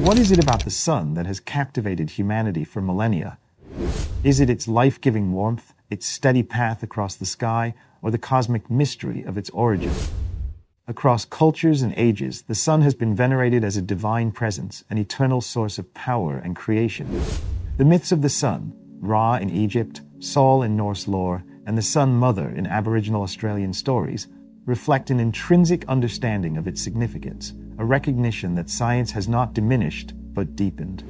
What is it about the sun that has captivated humanity for millennia? Is it its life-giving warmth, its steady path across the sky, or the cosmic mystery of its origin? Across cultures and ages, the sun has been venerated as a divine presence, an eternal source of power and creation. The myths of the sun, Ra in Egypt, Sol in Norse lore, and the Sun Mother in Aboriginal Australian stories, reflect an intrinsic understanding of its significance, a recognition that science has not diminished, but deepened.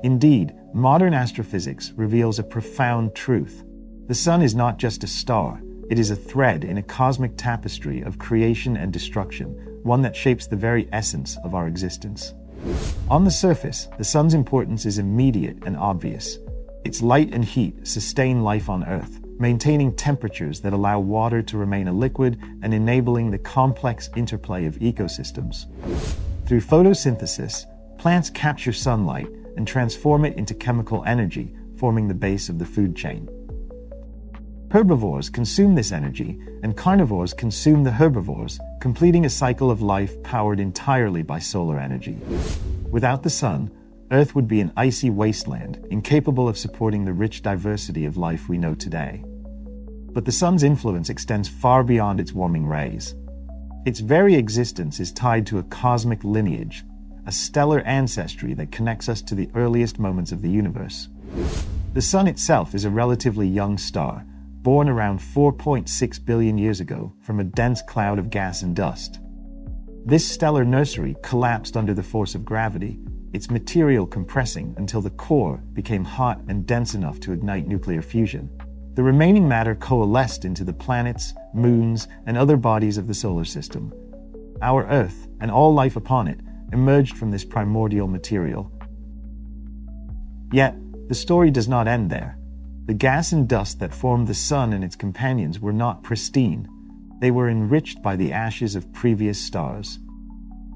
Indeed, modern astrophysics reveals a profound truth. The sun is not just a star, it is a thread in a cosmic tapestry of creation and destruction, one that shapes the very essence of our existence. On the surface, the sun's importance is immediate and obvious. Its light and heat sustain life on Earth, maintaining temperatures that allow water to remain a liquid and enabling the complex interplay of ecosystems. Through photosynthesis, plants capture sunlight and transform it into chemical energy, forming the base of the food chain. Herbivores consume this energy, and carnivores consume the herbivores, completing a cycle of life powered entirely by solar energy. Without the sun, Earth would be an icy wasteland, incapable of supporting the rich diversity of life we know today. But the sun's influence extends far beyond its warming rays. Its very existence is tied to a cosmic lineage, a stellar ancestry that connects us to the earliest moments of the universe. The sun itself is a relatively young star, born around 4.6 billion years ago from a dense cloud of gas and dust. This stellar nursery collapsed under the force of gravity, its material compressing until the core became hot and dense enough to ignite nuclear fusion. The remaining matter coalesced into the planets, moons, and other bodies of the solar system. Our Earth, and all life upon it, emerged from this primordial material. Yet, the story does not end there. The gas and dust that formed the sun and its companions were not pristine. They were enriched by the ashes of previous stars.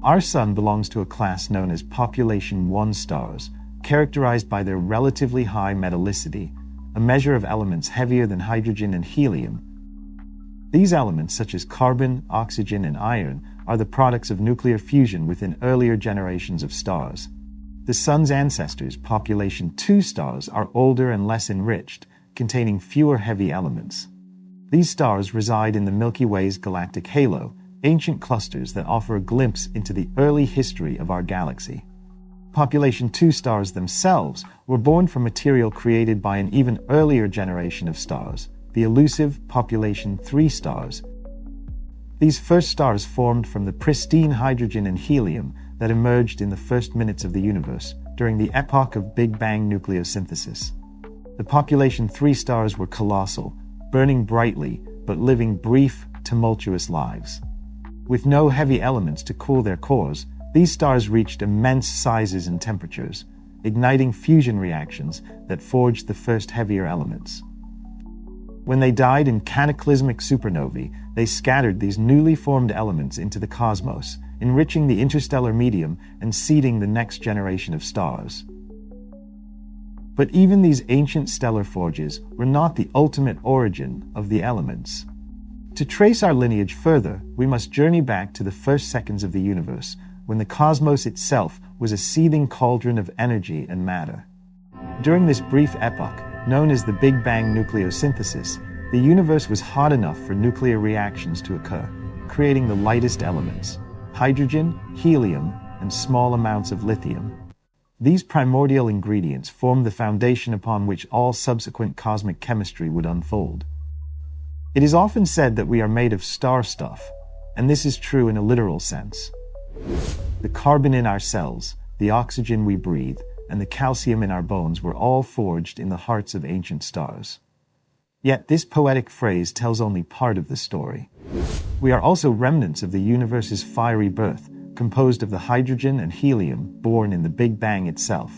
Our sun belongs to a class known as population 1 stars, characterized by their relatively high metallicity, a measure of elements heavier than hydrogen and helium. These elements, such as carbon, oxygen, and iron, are the products of nuclear fusion within earlier generations of stars. The sun's ancestors, population 2 stars, are older and less enriched, containing fewer heavy elements. These stars reside in the Milky Way's galactic halo, ancient clusters that offer a glimpse into the early history of our galaxy. Population 2 stars themselves were born from material created by an even earlier generation of stars, the elusive population 3 stars. These first stars formed from the pristine hydrogen and helium that emerged in the first minutes of the universe during the epoch of Big Bang nucleosynthesis. The population 3 stars were colossal, burning brightly but living brief, tumultuous lives. With no heavy elements to cool their cores, these stars reached immense sizes and temperatures, igniting fusion reactions that forged the first heavier elements. When they died in cataclysmic supernovae, they scattered these newly formed elements into the cosmos, enriching the interstellar medium and seeding the next generation of stars. But even these ancient stellar forges were not the ultimate origin of the elements. To trace our lineage further, we must journey back to the first seconds of the universe, when the cosmos itself was a seething cauldron of energy and matter. During this brief epoch, known as the Big Bang nucleosynthesis, the universe was hot enough for nuclear reactions to occur, creating the lightest elements: hydrogen, helium, and small amounts of lithium. These primordial ingredients formed the foundation upon which all subsequent cosmic chemistry would unfold. It is often said that we are made of star stuff, and this is true in a literal sense. The carbon in our cells, the oxygen we breathe, and the calcium in our bones were all forged in the hearts of ancient stars. Yet this poetic phrase tells only part of the story. We are also remnants of the universe's fiery birth, composed of the hydrogen and helium born in the Big Bang itself.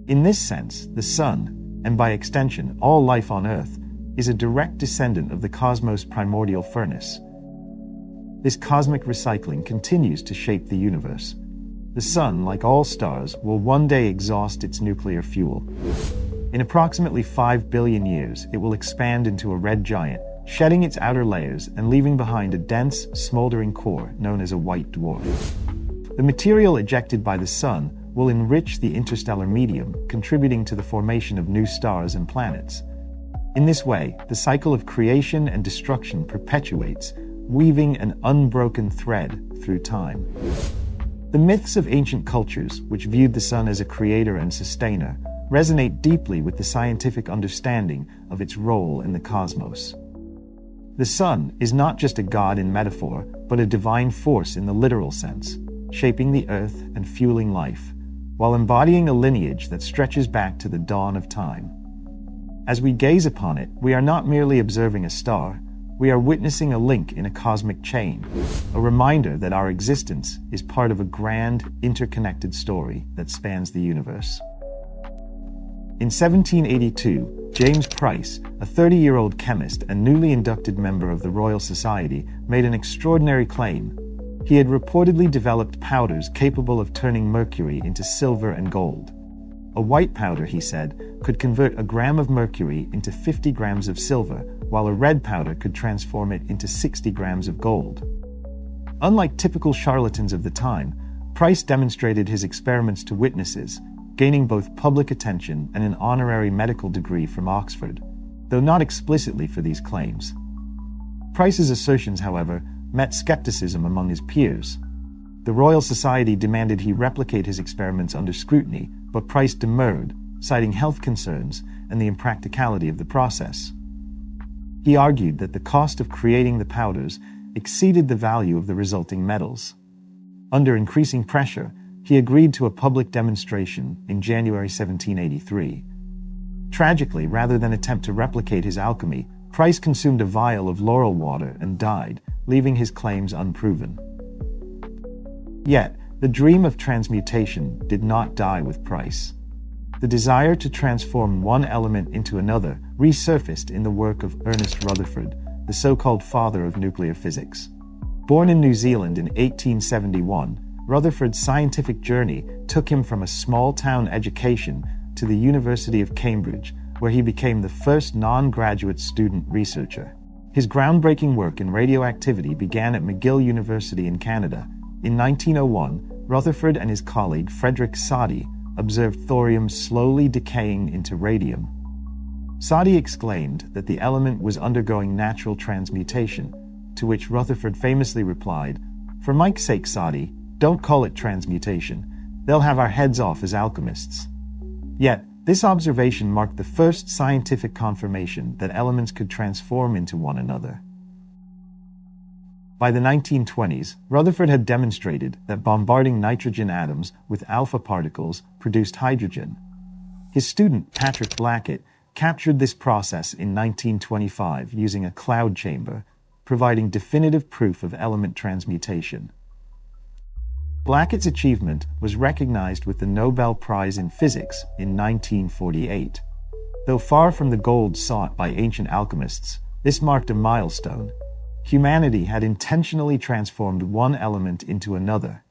In this sense, the sun, and by extension all life on Earth, is a direct descendant of the cosmos' primordial furnace. This cosmic recycling continues to shape the universe. The sun, like all stars, will one day exhaust its nuclear fuel. In approximately 5 billion years, it will expand into a red giant, shedding its outer layers and leaving behind a dense, smoldering core known as a white dwarf. The material ejected by the Sun will enrich the interstellar medium, contributing to the formation of new stars and planets. In this way, the cycle of creation and destruction perpetuates, weaving an unbroken thread through time. The myths of ancient cultures, which viewed the Sun as a creator and sustainer, resonate deeply with the scientific understanding of its role in the cosmos. The Sun is not just a god in metaphor, but a divine force in the literal sense, shaping the earth and fueling life, while embodying a lineage that stretches back to the dawn of time. As we gaze upon it, we are not merely observing a star, we are witnessing a link in a cosmic chain, a reminder that our existence is part of a grand, interconnected story that spans the universe. In 1782, James Price, a 30-year-old chemist and newly inducted member of the Royal Society, made an extraordinary claim. He had reportedly developed powders capable of turning mercury into silver and gold. A white powder, he said, could convert a gram of mercury into 50 grams of silver, while a red powder could transform it into 60 grams of gold. Unlike typical charlatans of the time, Price demonstrated his experiments to witnesses, gaining both public attention and an honorary medical degree from Oxford, though not explicitly for these claims. Price's assertions, however, met skepticism among his peers. The Royal Society demanded he replicate his experiments under scrutiny, but Price demurred, citing health concerns and the impracticality of the process. He argued that the cost of creating the powders exceeded the value of the resulting metals. Under increasing pressure, he agreed to a public demonstration in January 1783. Tragically, rather than attempt to replicate his alchemy, Price consumed a vial of laurel water and died, leaving his claims unproven. Yet, the dream of transmutation did not die with Price. The desire to transform one element into another resurfaced in the work of Ernest Rutherford, the so-called father of nuclear physics. Born in New Zealand in 1871, Rutherford's scientific journey took him from a small-town education to the University of Cambridge, where he became the first non-graduate student researcher. His groundbreaking work in radioactivity began at McGill University in Canada. In 1901, Rutherford and his colleague Frederick Soddy observed thorium slowly decaying into radium. Soddy exclaimed that the element was undergoing natural transmutation, to which Rutherford famously replied, "For Mike's sake, Soddy, don't call it transmutation. They'll have our heads off as alchemists." Yet, this observation marked the first scientific confirmation that elements could transform into one another. By the 1920s, Rutherford had demonstrated that bombarding nitrogen atoms with alpha particles produced hydrogen. His student, Patrick Blackett, captured this process in 1925 using a cloud chamber, providing definitive proof of element transmutation. Blackett's achievement was recognized with the Nobel Prize in Physics in 1948. Though far from the gold sought by ancient alchemists, this marked a milestone. Humanity had intentionally transformed one element into another.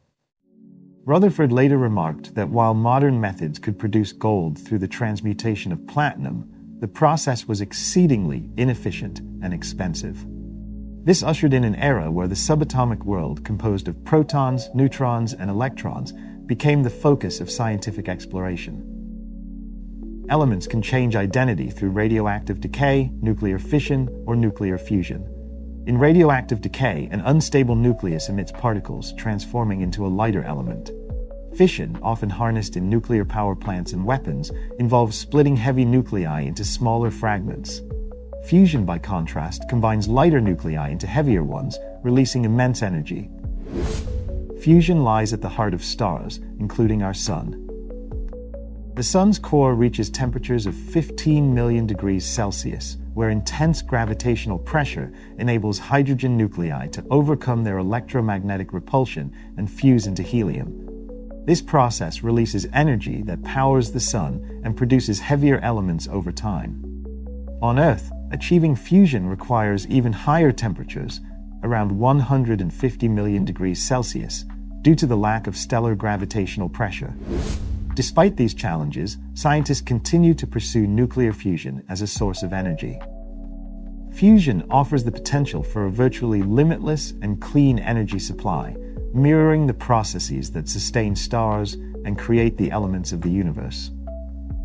Rutherford later remarked that while modern methods could produce gold through the transmutation of platinum, the process was exceedingly inefficient and expensive. This ushered in an era where the subatomic world, composed of protons, neutrons, and electrons, became the focus of scientific exploration. Elements can change identity through radioactive decay, nuclear fission, or nuclear fusion. In radioactive decay, an unstable nucleus emits particles, transforming into a lighter element. Fission, often harnessed in nuclear power plants and weapons, involves splitting heavy nuclei into smaller fragments. Fusion, by contrast, combines lighter nuclei into heavier ones, releasing immense energy. Fusion lies at the heart of stars, including our Sun. The Sun's core reaches temperatures of 15 million degrees Celsius, where intense gravitational pressure enables hydrogen nuclei to overcome their electromagnetic repulsion and fuse into helium. This process releases energy that powers the Sun and produces heavier elements over time. On Earth, achieving fusion requires even higher temperatures, around 150 million degrees Celsius, due to the lack of stellar gravitational pressure. Despite these challenges, scientists continue to pursue nuclear fusion as a source of energy. Fusion offers the potential for a virtually limitless and clean energy supply, mirroring the processes that sustain stars and create the elements of the universe.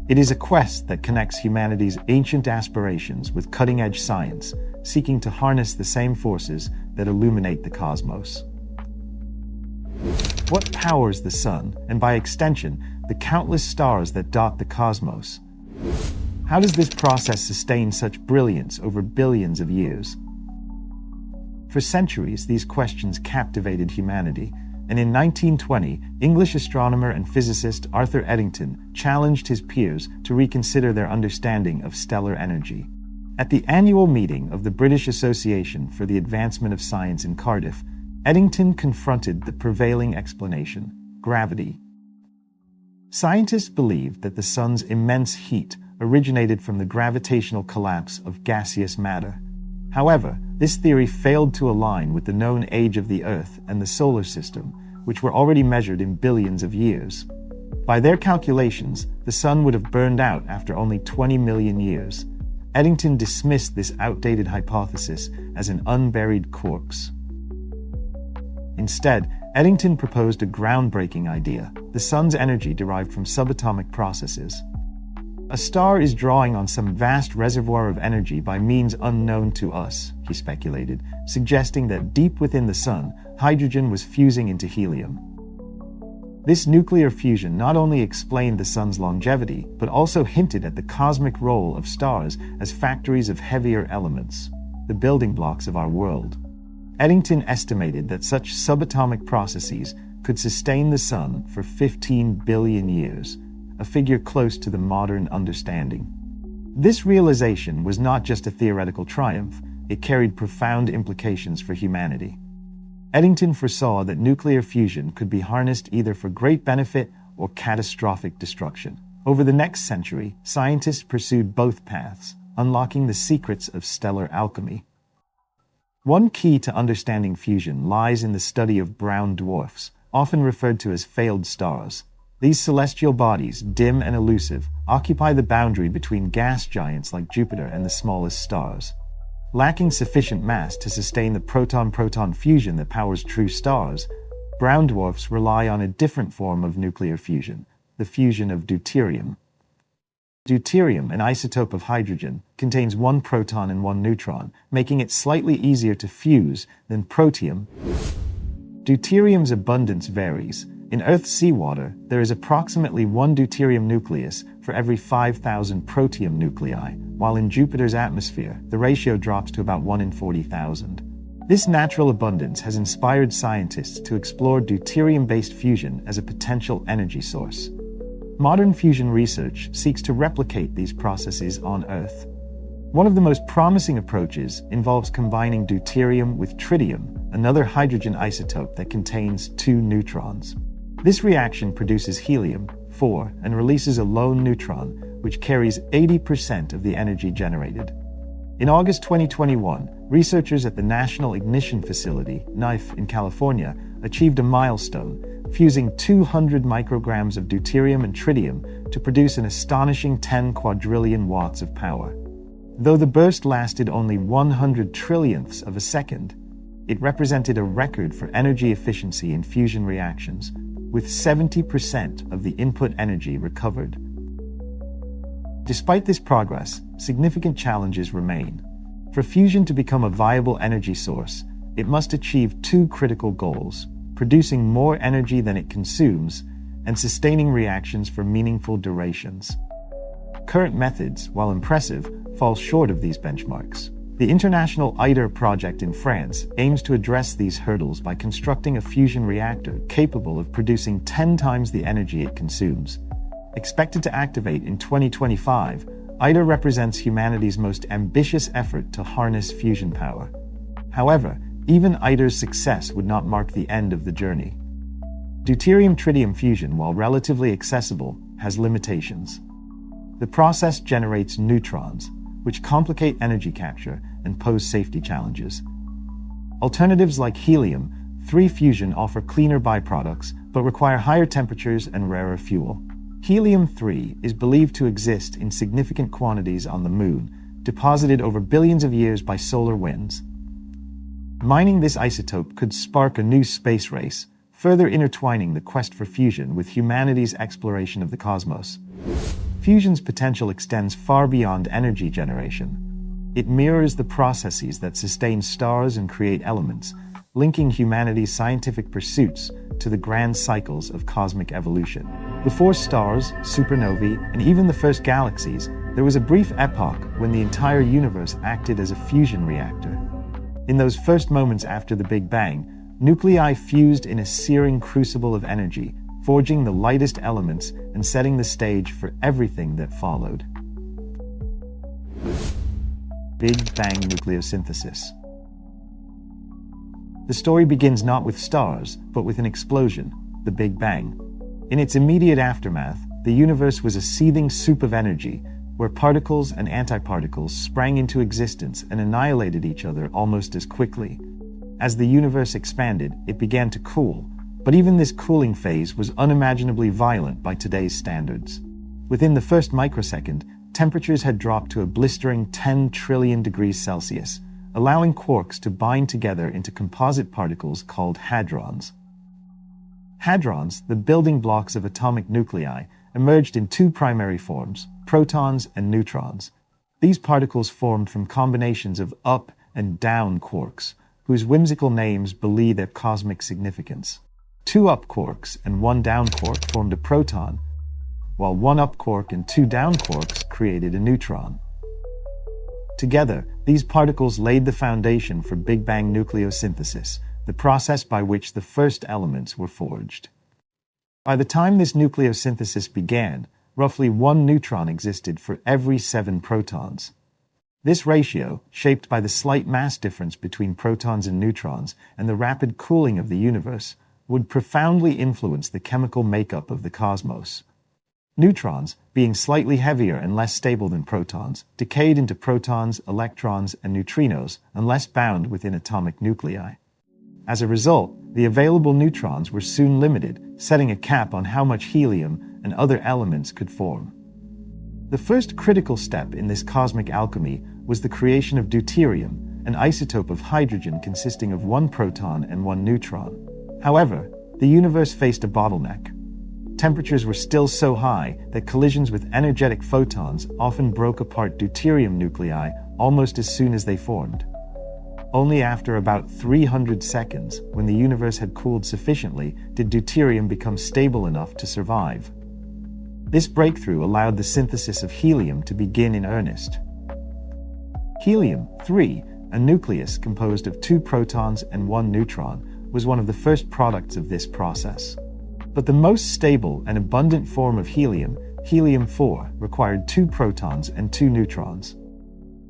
It is a quest that connects humanity's ancient aspirations with cutting-edge science, seeking to harness the same forces that illuminate the cosmos. What powers the sun, and by extension, the countless stars that dot the cosmos? How does this process sustain such brilliance over billions of years? For centuries, these questions captivated humanity, and in 1920, English astronomer and physicist Arthur Eddington challenged his peers to reconsider their understanding of stellar energy. At the annual meeting of the British Association for the Advancement of Science in Cardiff, Eddington confronted the prevailing explanation: gravity. Scientists believed that the sun's immense heat originated from the gravitational collapse of gaseous matter. However, this theory failed to align with the known age of the Earth and the solar system, which were already measured in billions of years. By their calculations, the sun would have burned out after only 20 million years. Eddington dismissed this outdated hypothesis as an unburied corpse. Instead, Eddington proposed a groundbreaking idea: the sun's energy derived from subatomic processes. A star is drawing on some vast reservoir of energy by means unknown to us, he speculated, suggesting that deep within the sun, hydrogen was fusing into helium. This nuclear fusion not only explained the sun's longevity, but also hinted at the cosmic role of stars as factories of heavier elements, the building blocks of our world. Eddington estimated that such subatomic processes could sustain the sun for 15 billion years, a figure close to the modern understanding. This realization was not just a theoretical triumph, it carried profound implications for humanity. Eddington foresaw that nuclear fusion could be harnessed either for great benefit or catastrophic destruction. Over the next century, scientists pursued both paths, unlocking the secrets of stellar alchemy. One key to understanding fusion lies in the study of brown dwarfs, often referred to as failed stars. These celestial bodies, dim and elusive, occupy the boundary between gas giants like Jupiter and the smallest stars. Lacking sufficient mass to sustain the proton-proton fusion that powers true stars, brown dwarfs rely on a different form of nuclear fusion, the fusion of deuterium. Deuterium, an isotope of hydrogen, contains one proton and one neutron, making it slightly easier to fuse than protium. Deuterium's abundance varies. In Earth's seawater, there is approximately one deuterium nucleus for every 5,000 protium nuclei, while in Jupiter's atmosphere, the ratio drops to about 1 in 40,000. This natural abundance has inspired scientists to explore deuterium-based fusion as a potential energy source. Modern fusion research seeks to replicate these processes on Earth. One of the most promising approaches involves combining deuterium with tritium, another hydrogen isotope that contains two neutrons. This reaction produces helium-4 and releases a lone neutron, which carries 80% of the energy generated. In August 2021, researchers at the National Ignition Facility, NIFE, in California, achieved a milestone, fusing 200 micrograms of deuterium and tritium to produce an astonishing 10 quadrillion watts of power. Though the burst lasted only 100 trillionths of a second, it represented a record for energy efficiency in fusion reactions, with 70% of the input energy recovered. Despite this progress, significant challenges remain. For fusion to become a viable energy source, it must achieve two critical goals: producing more energy than it consumes and sustaining reactions for meaningful durations. Current methods, while impressive, fall short of these benchmarks. The International ITER project in France aims to address these hurdles by constructing a fusion reactor capable of producing 10 times the energy it consumes. Expected to activate in 2025, ITER represents humanity's most ambitious effort to harness fusion power. However, even ITER's success would not mark the end of the journey. Deuterium-tritium fusion, while relatively accessible, has limitations. The process generates neutrons, which complicate energy capture and pose safety challenges. Alternatives like helium-3 fusion offer cleaner byproducts, but require higher temperatures and rarer fuel. Helium-3 is believed to exist in significant quantities on the Moon, deposited over billions of years by solar winds. Mining this isotope could spark a new space race, further intertwining the quest for fusion with humanity's exploration of the cosmos. Fusion's potential extends far beyond energy generation. It mirrors the processes that sustain stars and create elements, linking humanity's scientific pursuits to the grand cycles of cosmic evolution. Before stars, supernovae, and even the first galaxies, there was a brief epoch when the entire universe acted as a fusion reactor. In those first moments after the Big Bang, nuclei fused in a searing crucible of energy, forging the lightest elements and setting the stage for everything that followed. Big Bang nucleosynthesis. The story begins not with stars, but with an explosion, the Big Bang. In its immediate aftermath, the universe was a seething soup of energy, where particles and antiparticles sprang into existence and annihilated each other almost as quickly. As the universe expanded, it began to cool, but even this cooling phase was unimaginably violent by today's standards. Within the first microsecond, temperatures had dropped to a blistering 10 trillion degrees Celsius, allowing quarks to bind together into composite particles called hadrons. Hadrons, the building blocks of atomic nuclei, emerged in two primary forms, protons and neutrons. These particles formed from combinations of up and down quarks, whose whimsical names belie their cosmic significance. Two up quarks and one down quark formed a proton, while one up quark and two down quarks created a neutron. Together, these particles laid the foundation for Big Bang nucleosynthesis, the process by which the first elements were forged. By the time this nucleosynthesis began, roughly one neutron existed for every 7 protons. This ratio, shaped by the slight mass difference between protons and neutrons and the rapid cooling of the universe, would profoundly influence the chemical makeup of the cosmos. Neutrons, being slightly heavier and less stable than protons, decayed into protons, electrons, and neutrinos unless bound within atomic nuclei. As a result, the available neutrons were soon limited, setting a cap on how much helium and other elements could form. The first critical step in this cosmic alchemy was the creation of deuterium, an isotope of hydrogen consisting of one proton and one neutron. However, the universe faced a bottleneck. Temperatures were still so high that collisions with energetic photons often broke apart deuterium nuclei almost as soon as they formed. Only after about 300 seconds, when the universe had cooled sufficiently, did deuterium become stable enough to survive. This breakthrough allowed the synthesis of helium to begin in earnest. Helium-3, a nucleus composed of 2 protons and 1 neutron, was one of the first products of this process. But the most stable and abundant form of helium, helium-4, required 2 protons and 2 neutrons.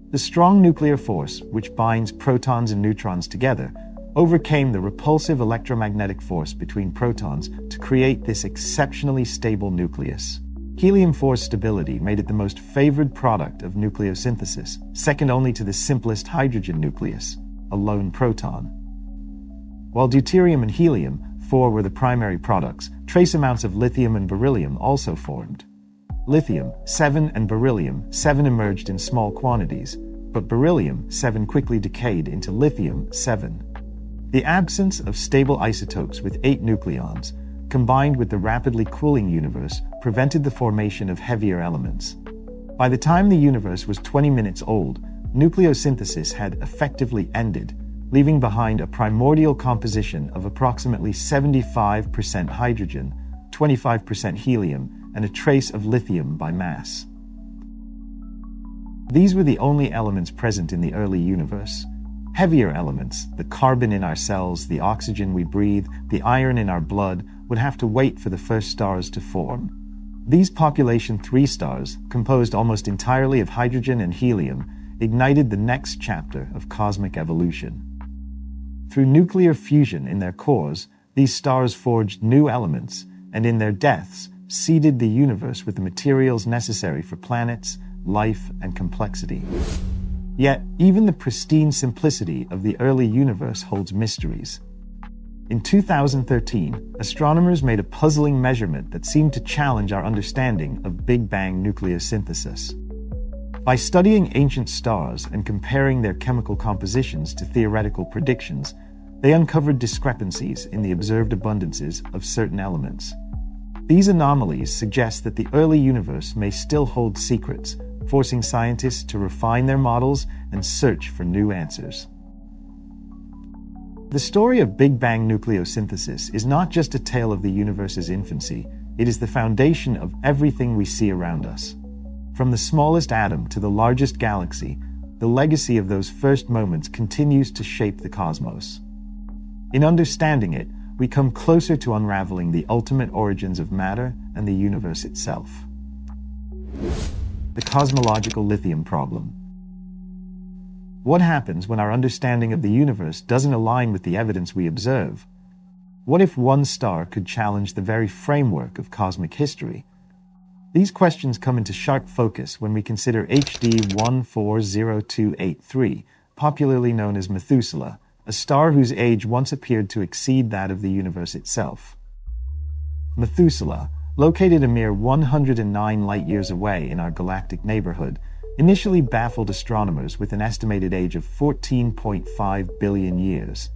The strong nuclear force, which binds protons and neutrons together, overcame the repulsive electromagnetic force between protons to create this exceptionally stable nucleus. Helium-4's stability made it the most favored product of nucleosynthesis, second only to the simplest hydrogen nucleus, a lone proton. While deuterium and helium-4 were the primary products, trace amounts of lithium and beryllium also formed. Lithium-7 and beryllium-7 emerged in small quantities, but beryllium-7 quickly decayed into lithium-7. The absence of stable isotopes with 8 nucleons, combined with the rapidly cooling universe, prevented the formation of heavier elements. By the time the universe was 20 minutes old, nucleosynthesis had effectively ended, leaving behind a primordial composition of approximately 75% hydrogen, 25% helium, and a trace of lithium by mass. These were the only elements present in the early universe. Heavier elements, the carbon in our cells, the oxygen we breathe, the iron in our blood, would have to wait for the first stars to form. These population 3 stars, composed almost entirely of hydrogen and helium, ignited the next chapter of cosmic evolution. Through nuclear fusion in their cores, these stars forged new elements, and in their deaths, seeded the universe with the materials necessary for planets, life, and complexity. Yet, even the pristine simplicity of the early universe holds mysteries. In 2013, astronomers made a puzzling measurement that seemed to challenge our understanding of Big Bang nucleosynthesis. By studying ancient stars and comparing their chemical compositions to theoretical predictions, They uncovered discrepancies in the observed abundances of certain elements. These anomalies suggest that the early universe may still hold secrets, forcing scientists to refine their models and search for new answers. The story of Big Bang nucleosynthesis is not just a tale of the universe's infancy, it is the foundation of everything we see around us. From the smallest atom to the largest galaxy, the legacy of those first moments continues to shape the cosmos. In understanding it, we come closer to unraveling the ultimate origins of matter and the universe itself. The cosmological lithium problem. What happens when our understanding of the universe doesn't align with the evidence we observe? What if one star could challenge the very framework of cosmic history? These questions come into sharp focus when we consider HD 140283, popularly known as Methuselah, a star whose age once appeared to exceed that of the universe itself. Methuselah, located a mere 109 light-years away in our galactic neighborhood, initially baffled astronomers with an estimated age of 14.5 billion years.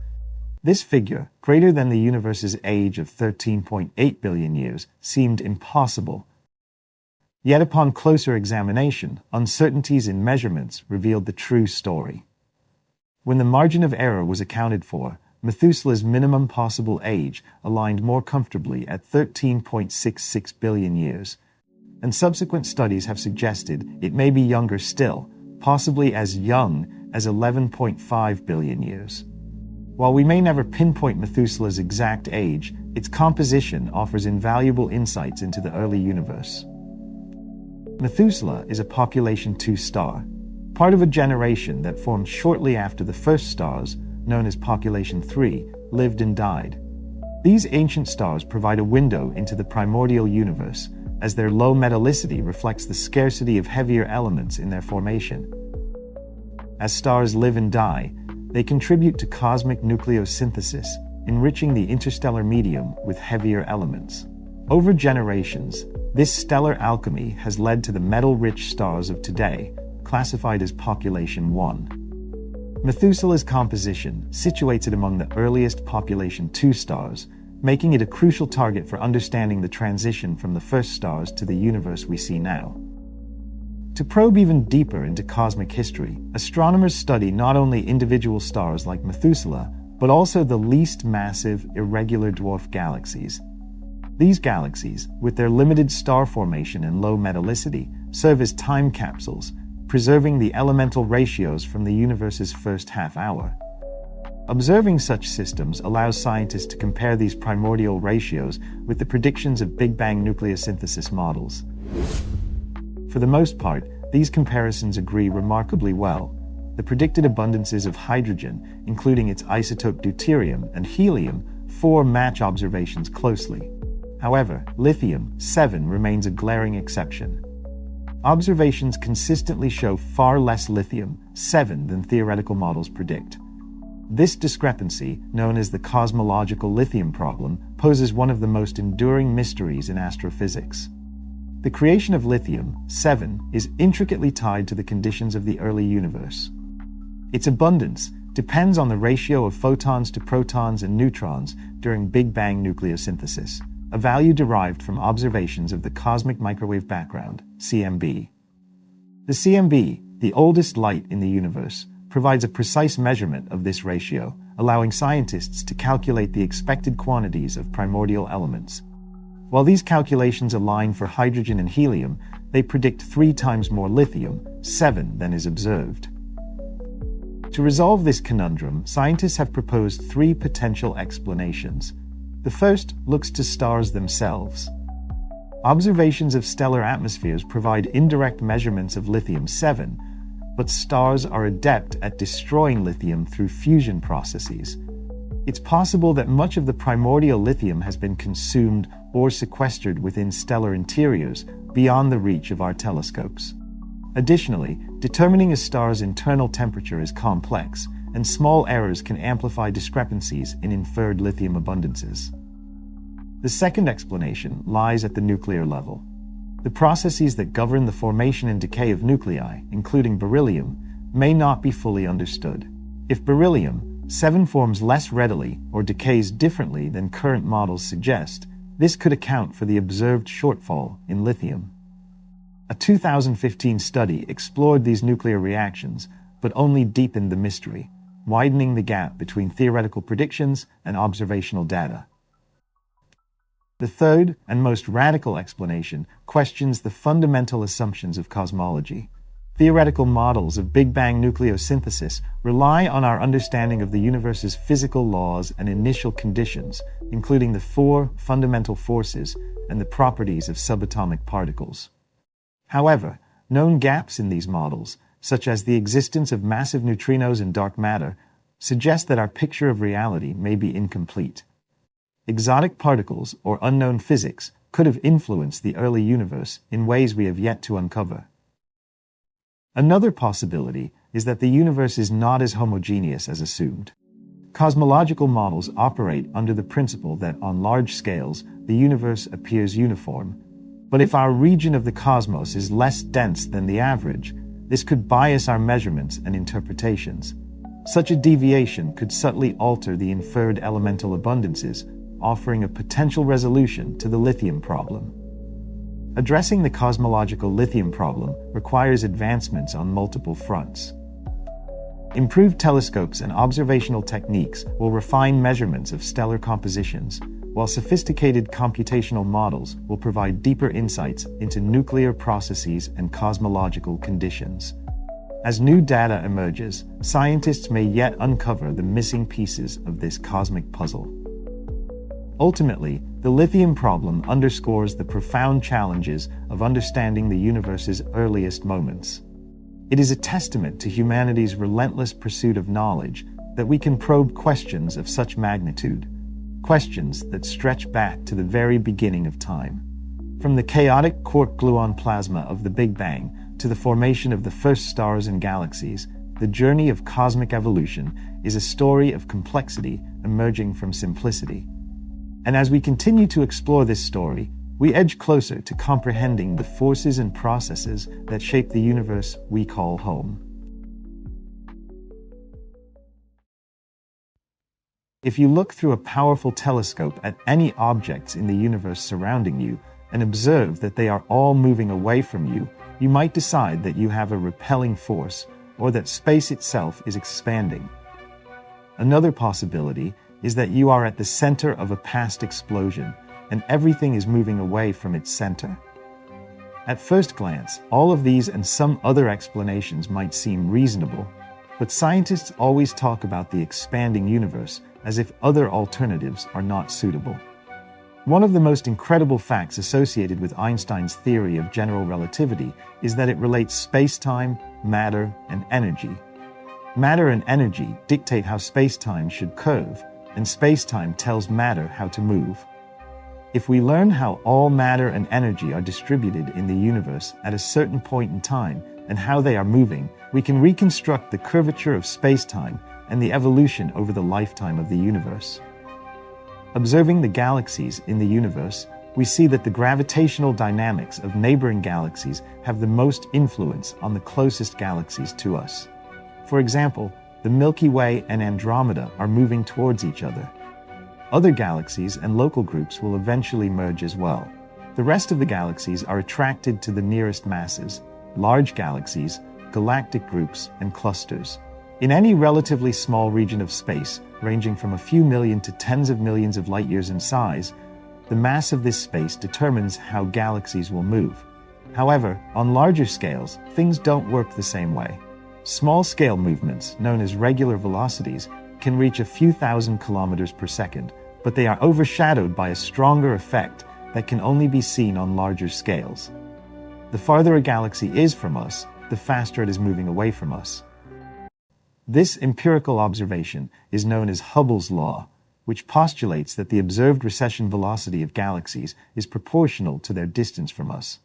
This figure, greater than the universe's age of 13.8 billion years, seemed impossible. Yet upon closer examination, uncertainties in measurements revealed the true story. When the margin of error was accounted for, Methuselah's minimum possible age aligned more comfortably at 13.66 billion years, and subsequent studies have suggested it may be younger still, possibly as young as 11.5 billion years. While we may never pinpoint Methuselah's exact age, its composition offers invaluable insights into the early universe. Methuselah is a population 2 star, part of a generation that formed shortly after the first stars, known as population 3, lived and died. These ancient stars provide a window into the primordial universe, as their low metallicity reflects the scarcity of heavier elements in their formation. As stars live and die, they contribute to cosmic nucleosynthesis, enriching the interstellar medium with heavier elements. Over generations, this stellar alchemy has led to the metal-rich stars of today, classified as population 1. Methuselah's composition situates it among the earliest population 2 stars, making it a crucial target for understanding the transition from the first stars to the universe we see now. To probe even deeper into cosmic history, astronomers study not only individual stars like Methuselah, but also the least massive irregular dwarf galaxies. These galaxies, with their limited star formation and low metallicity, serve as time capsules, preserving the elemental ratios from the universe's first half hour. Observing such systems allows scientists to compare these primordial ratios with the predictions of Big Bang nucleosynthesis models. For the most part, these comparisons agree remarkably well. The predicted abundances of hydrogen, including its isotope deuterium and helium, 4 match observations closely. However, lithium-7 remains a glaring exception. Observations consistently show far less lithium-7 than theoretical models predict. This discrepancy, known as the cosmological lithium problem, poses one of the most enduring mysteries in astrophysics. The creation of lithium-7 is intricately tied to the conditions of the early universe. Its abundance depends on the ratio of photons to protons and neutrons during Big Bang nucleosynthesis, a value derived from observations of the cosmic microwave background, CMB. The CMB, the oldest light in the universe, provides a precise measurement of this ratio, allowing scientists to calculate the expected quantities of primordial elements. While these calculations align for hydrogen and helium, they predict 3 times more lithium-7 than is observed. To resolve this conundrum, scientists have proposed 3 potential explanations. The first looks to stars themselves. Observations of stellar atmospheres provide indirect measurements of lithium-7, but stars are adept at destroying lithium through fusion processes. It's possible that much of the primordial lithium has been consumed or sequestered within stellar interiors beyond the reach of our telescopes. Additionally, determining a star's internal temperature is complex, and small errors can amplify discrepancies in inferred lithium abundances. The second explanation lies at the nuclear level. The processes that govern the formation and decay of nuclei, including beryllium, may not be fully understood. If beryllium, 7 forms less readily or decays differently than current models suggest, this could account for the observed shortfall in lithium. A 2015 study explored these nuclear reactions, but only deepened the mystery, widening the gap between theoretical predictions and observational data. The third and most radical explanation questions the fundamental assumptions of cosmology. Theoretical models of Big Bang nucleosynthesis rely on our understanding of the universe's physical laws and initial conditions, including the 4 fundamental forces and the properties of subatomic particles. However, known gaps in these models, such as the existence of massive neutrinos and dark matter, suggest that our picture of reality may be incomplete. Exotic particles or unknown physics could have influenced the early universe in ways we have yet to uncover. Another possibility is that the universe is not as homogeneous as assumed. Cosmological models operate under the principle that on large scales, the universe appears uniform. But if our region of the cosmos is less dense than the average, this could bias our measurements and interpretations. Such a deviation could subtly alter the inferred elemental abundances, offering a potential resolution to the lithium problem. Addressing the cosmological lithium problem requires advancements on multiple fronts. Improved telescopes and observational techniques will refine measurements of stellar compositions, while sophisticated computational models will provide deeper insights into nuclear processes and cosmological conditions. As new data emerges, scientists may yet uncover the missing pieces of this cosmic puzzle. Ultimately, the lithium problem underscores the profound challenges of understanding the universe's earliest moments. It is a testament to humanity's relentless pursuit of knowledge that we can probe questions of such magnitude, questions that stretch back to the very beginning of time. From the chaotic quark-gluon plasma of the Big Bang to the formation of the first stars and galaxies, the journey of cosmic evolution is a story of complexity emerging from simplicity. And as we continue to explore this story, we edge closer to comprehending the forces and processes that shape the universe we call home. If you look through a powerful telescope at any objects in the universe surrounding you and observe that they are all moving away from you, you might decide that you have a repelling force or that space itself is expanding. Another possibility is that you are at the center of a past explosion and everything is moving away from its center. At first glance, all of these and some other explanations might seem reasonable, but scientists always talk about the expanding universe as if other alternatives are not suitable. One of the most incredible facts associated with Einstein's theory of general relativity is that it relates space-time, matter, and energy. Matter and energy dictate how space-time should curve, and space-time tells matter how to move. If we learn how all matter and energy are distributed in the universe at a certain point in time and how they are moving, we can reconstruct the curvature of space-time and the evolution over the lifetime of the universe. Observing the galaxies in the universe, we see that the gravitational dynamics of neighboring galaxies have the most influence on the closest galaxies to us. For example, the Milky Way and Andromeda are moving towards each other. Other galaxies and local groups will eventually merge as well. The rest of the galaxies are attracted to the nearest masses, large galaxies, galactic groups, and clusters. In any relatively small region of space, ranging from a few million to tens of millions of light-years in size, the mass of this space determines how galaxies will move. However, on larger scales, things don't work the same way. Small-scale movements, known as regular velocities, can reach a few thousand kilometers per second, but they are overshadowed by a stronger effect that can only be seen on larger scales. The farther a galaxy is from us, the faster it is moving away from us. This empirical observation is known as Hubble's law, which postulates that the observed recession velocity of galaxies is proportional to their distance from us.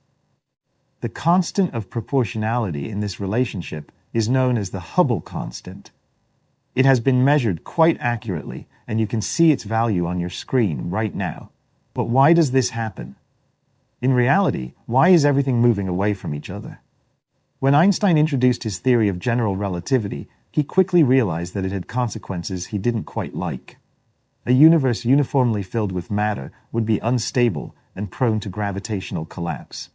The constant of proportionality in this relationship is known as the Hubble constant. It has been measured quite accurately, and you can see its value on your screen right now. But why does this happen? In reality, why is everything moving away from each other? When Einstein introduced his theory of general relativity, he quickly realized that it had consequences he didn't quite like. A universe uniformly filled with matter would be unstable and prone to gravitational collapse.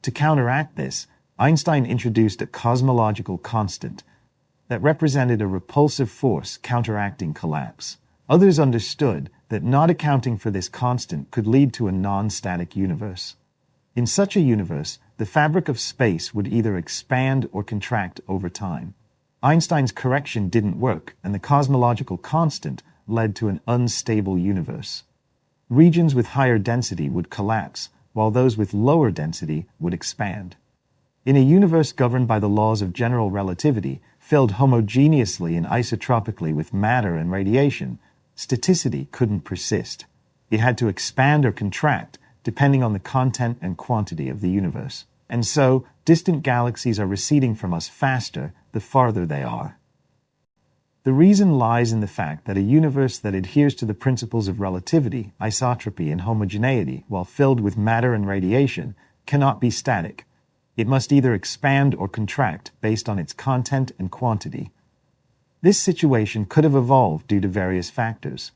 To counteract this, Einstein introduced a cosmological constant that represented a repulsive force counteracting collapse. Others understood that not accounting for this constant could lead to a non-static universe. In such a universe, the fabric of space would either expand or contract over time. Einstein's correction didn't work, and the cosmological constant led to an unstable universe. Regions with higher density would collapse, while those with lower density would expand. In a universe governed by the laws of general relativity, filled homogeneously and isotropically with matter and radiation, staticity couldn't persist. It had to expand or contract, depending on the content and quantity of the universe. And so, distant galaxies are receding from us faster the farther they are. The reason lies in the fact that a universe that adheres to the principles of relativity, isotropy, and homogeneity, while filled with matter and radiation, cannot be static. It must either expand or contract based on its content and quantity. This situation could have evolved due to various factors.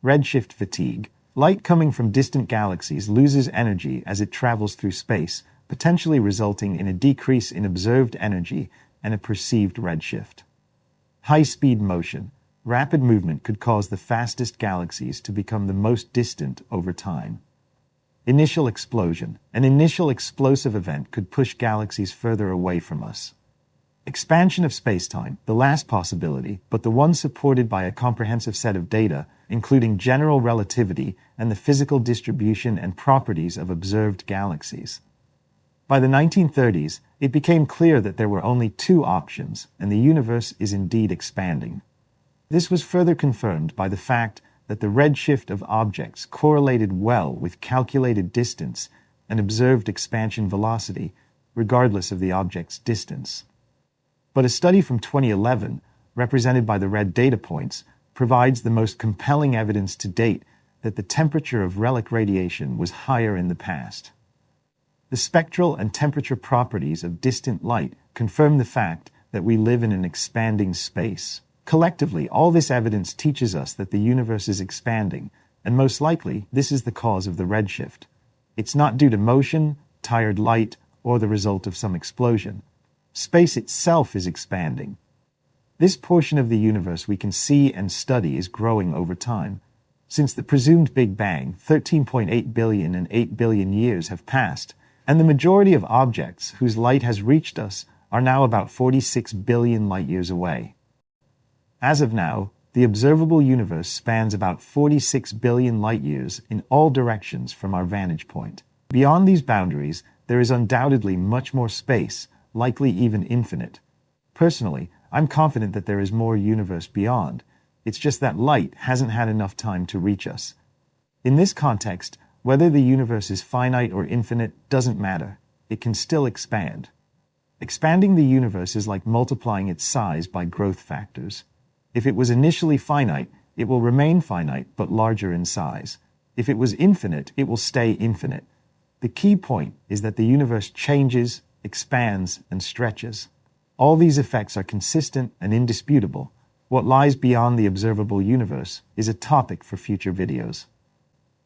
Redshift fatigue. Light coming from distant galaxies loses energy as it travels through space, potentially resulting in a decrease in observed energy and a perceived redshift. High-speed motion. Rapid movement could cause the fastest galaxies to become the most distant over time. Initial explosion. An initial explosive event could push galaxies further away from us. Expansion of spacetime, the last possibility, but the one supported by a comprehensive set of data, including general relativity and the physical distribution and properties of observed galaxies. By the 1930s, it became clear that there were only two options, and the universe is indeed expanding. This was further confirmed by the fact that the redshift of objects correlated well with calculated distance and observed expansion velocity, regardless of the object's distance. But a study from 2011, represented by the red data points, provides the most compelling evidence to date that the temperature of relic radiation was higher in the past. The spectral and temperature properties of distant light confirm the fact that we live in an expanding space. Collectively, all this evidence teaches us that the universe is expanding, and most likely, this is the cause of the redshift. It's not due to motion, tired light, or the result of some explosion. Space itself is expanding. This portion of the universe we can see and study is growing over time. Since the presumed Big Bang, 13.8 billion and 8 billion years have passed, and the majority of objects whose light has reached us are now about 46 billion light-years away. As of now, the observable universe spans about 46 billion light-years in all directions from our vantage point. Beyond these boundaries, there is undoubtedly much more space, likely even infinite. Personally, I'm confident that there is more universe beyond. It's just that light hasn't had enough time to reach us. In this context, whether the universe is finite or infinite doesn't matter. It can still expand. Expanding the universe is like multiplying its size by growth factors. If it was initially finite, it will remain finite but larger in size. If it was infinite, it will stay infinite. The key point is that the universe changes, expands, and stretches. All these effects are consistent and indisputable. What lies beyond the observable universe is a topic for future videos.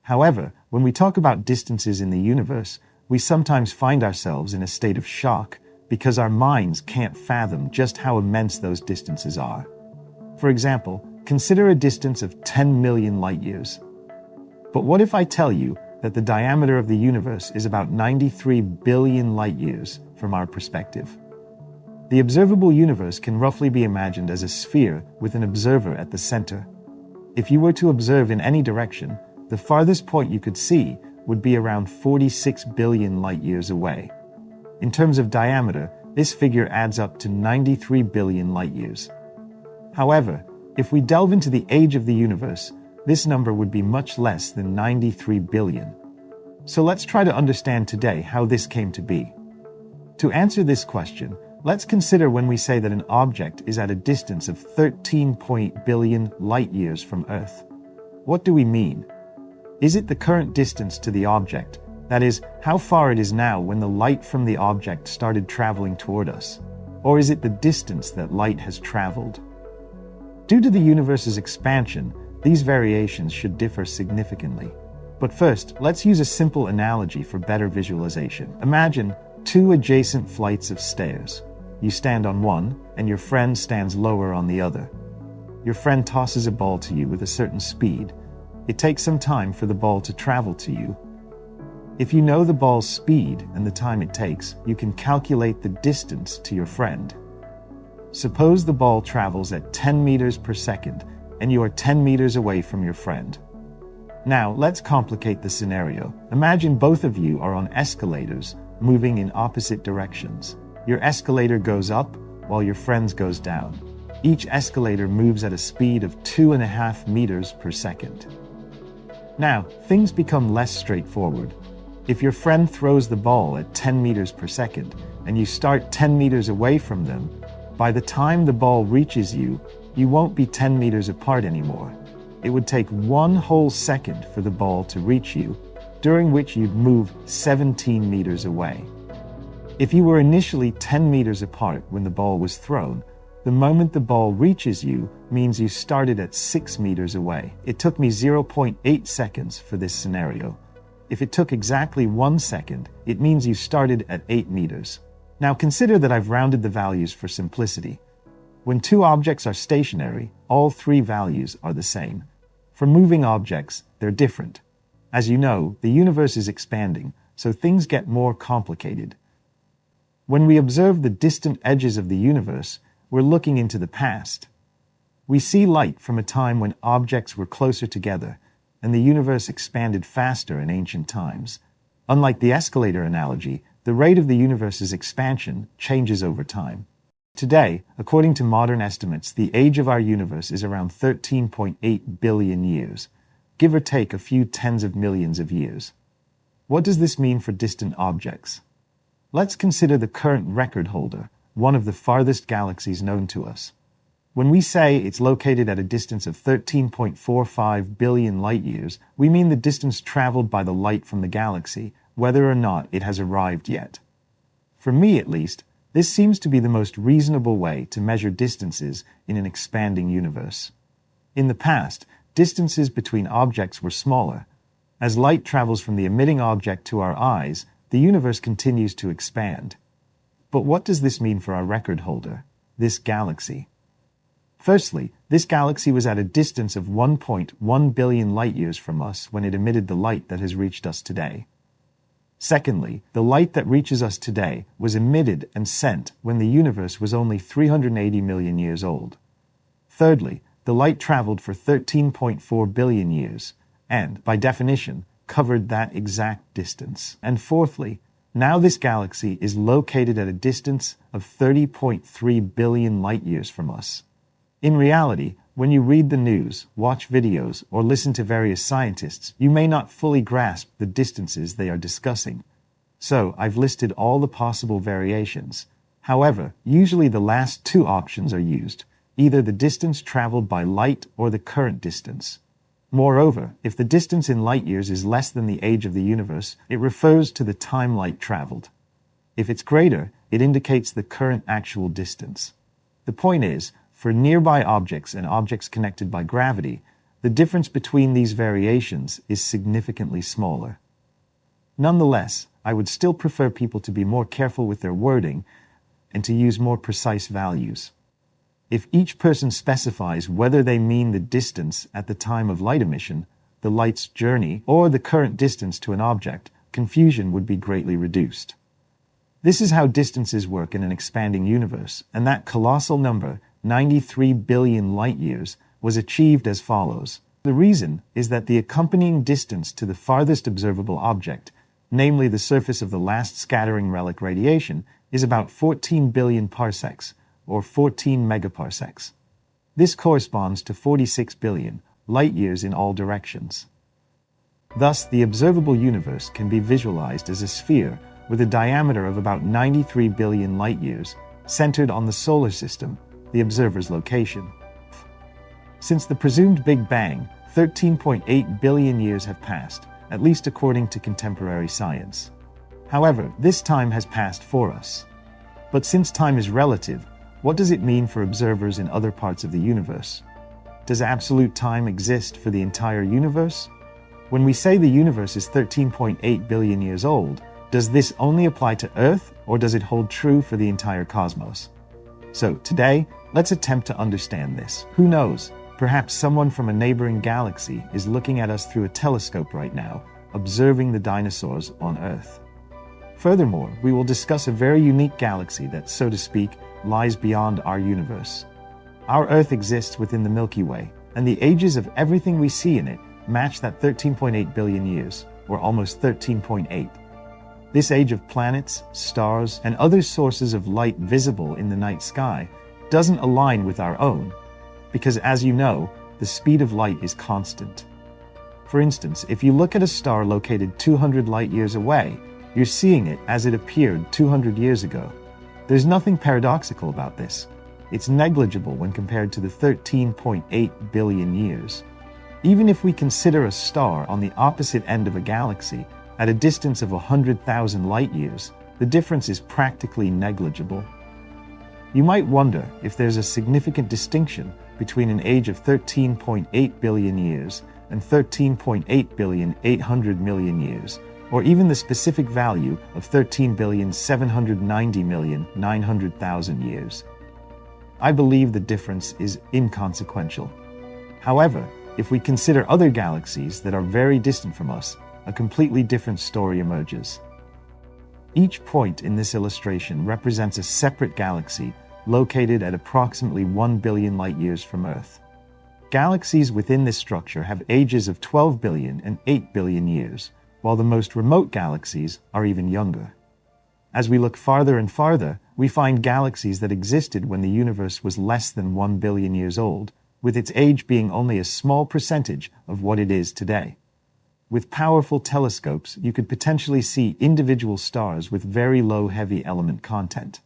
However, when we talk about distances in the universe, we sometimes find ourselves in a state of shock because our minds can't fathom just how immense those distances are. For example, consider a distance of 10 million light-years. But what if I tell you that the diameter of the universe is about 93 billion light-years from our perspective? The observable universe can roughly be imagined as a sphere with an observer at the center. If you were to observe in any direction, the farthest point you could see would be around 46 billion light-years away. In terms of diameter, this figure adds up to 93 billion light-years. However, if we delve into the age of the universe, this number would be much less than 93 billion. So let's try to understand today how this came to be. To answer this question, let's consider when we say that an object is at a distance of 13 billion light-years from Earth. What do we mean? Is it the current distance to the object, that is, how far it is now when the light from the object started traveling toward us? Or is it the distance that light has traveled? Due to the universe's expansion, these variations should differ significantly. But first, let's use a simple analogy for better visualization. Imagine two adjacent flights of stairs. You stand on one, and your friend stands lower on the other. Your friend tosses a ball to you with a certain speed. It takes some time for the ball to travel to you. If you know the ball's speed and the time it takes, you can calculate the distance to your friend. Suppose the ball travels at 10 meters per second, and you are 10 meters away from your friend. Now, let's complicate the scenario. Imagine both of you are on escalators, moving in opposite directions. Your escalator goes up, while your friend's goes down. Each escalator moves at a speed of 2.5 meters per second. Now, things become less straightforward. If your friend throws the ball at 10 meters per second, and you start 10 meters away from them, by the time the ball reaches you, you won't be 10 meters apart anymore. It would take 1 whole second for the ball to reach you, during which you'd move 17 meters away. If you were initially 10 meters apart when the ball was thrown, the moment the ball reaches you means you started at 6 meters away. It took me 0.8 seconds for this scenario. If it took exactly 1 second, it means you started at 8 meters. Now consider that I've rounded the values for simplicity. When two objects are stationary, all three values are the same. For moving objects, they're different. As you know, the universe is expanding, so things get more complicated. When we observe the distant edges of the universe, we're looking into the past. We see light from a time when objects were closer together, and the universe expanded faster in ancient times. Unlike the escalator analogy, the rate of the universe's expansion changes over time. Today, according to modern estimates, the age of our universe is around 13.8 billion years, give or take a few tens of millions of years. What does this mean for distant objects? Let's consider the current record holder, one of the farthest galaxies known to us. When we say it's located at a distance of 13.45 billion light-years, we mean the distance traveled by the light from the galaxy, whether or not it has arrived yet. For me, at least, this seems to be the most reasonable way to measure distances in an expanding universe. In the past, distances between objects were smaller. As light travels from the emitting object to our eyes, the universe continues to expand. But what does this mean for our record holder, this galaxy? Firstly, this galaxy was at a distance of 1.1 billion light-years from us when it emitted the light that has reached us today. Secondly, the light that reaches us today was emitted and sent when the universe was only 380 million years old. Thirdly, the light traveled for 13.4 billion years, and, by definition, covered that exact distance. And fourthly, now this galaxy is located at a distance of 30.3 billion light-years from us. In reality, when you read the news, watch videos, or listen to various scientists, you may not fully grasp the distances they are discussing. So, I've listed all the possible variations. However, usually the last two options are used, either the distance traveled by light or the current distance. Moreover, if the distance in light-years is less than the age of the universe, it refers to the time light traveled. If it's greater, it indicates the current actual distance. The point is, for nearby objects and objects connected by gravity, the difference between these variations is significantly smaller. Nonetheless, I would still prefer people to be more careful with their wording and to use more precise values. If each person specifies whether they mean the distance at the time of light emission, the light's journey, or the current distance to an object, confusion would be greatly reduced. This is how distances work in an expanding universe, and that colossal number, 93 billion light-years, was achieved as follows. The reason is that the accompanying distance to the farthest observable object, namely the surface of the last scattering relic radiation, is about 14 billion parsecs, or 14 megaparsecs. This corresponds to 46 billion light-years in all directions. Thus, the observable universe can be visualized as a sphere with a diameter of about 93 billion light-years, centered on the solar system, the observer's location. Since the presumed Big Bang, 13.8 billion years have passed, at least according to contemporary science. However, this time has passed for us. But since time is relative, what does it mean for observers in other parts of the universe? Does absolute time exist for the entire universe? When we say the universe is 13.8 billion years old, does this only apply to Earth, or does it hold true for the entire cosmos? So today, let's attempt to understand this. Who knows? Perhaps someone from a neighboring galaxy is looking at us through a telescope right now, observing the dinosaurs on Earth. Furthermore, we will discuss a very unique galaxy that, so to speak, lies beyond our universe. Our Earth exists within the Milky Way, and the ages of everything we see in it match that 13.8 billion years, or almost 13.8. This age of planets, stars, and other sources of light visible in the night sky doesn't align with our own, because as you know, the speed of light is constant. For instance, if you look at a star located 200 light years away, you're seeing it as it appeared 200 years ago. There's nothing paradoxical about this. It's negligible when compared to the 13.8 billion years. Even if we consider a star on the opposite end of a galaxy, at a distance of 100,000 light years, the difference is practically negligible. You might wonder if there's a significant distinction between an age of 13.8 billion years and 13.8 billion 800 million years, or even the specific value of 13 billion 790 million 900,000 years. I believe the difference is inconsequential. However, if we consider other galaxies that are very distant from us, a completely different story emerges. Each point in this illustration represents a separate galaxy located at approximately 1 billion light-years from Earth. Galaxies within this structure have ages of 12 billion and 8 billion years, while the most remote galaxies are even younger. As we look farther and farther, we find galaxies that existed when the universe was less than 1 billion years old, with its age being only a small percentage of what it is today. With powerful telescopes, you could potentially see individual stars with very low heavy element content.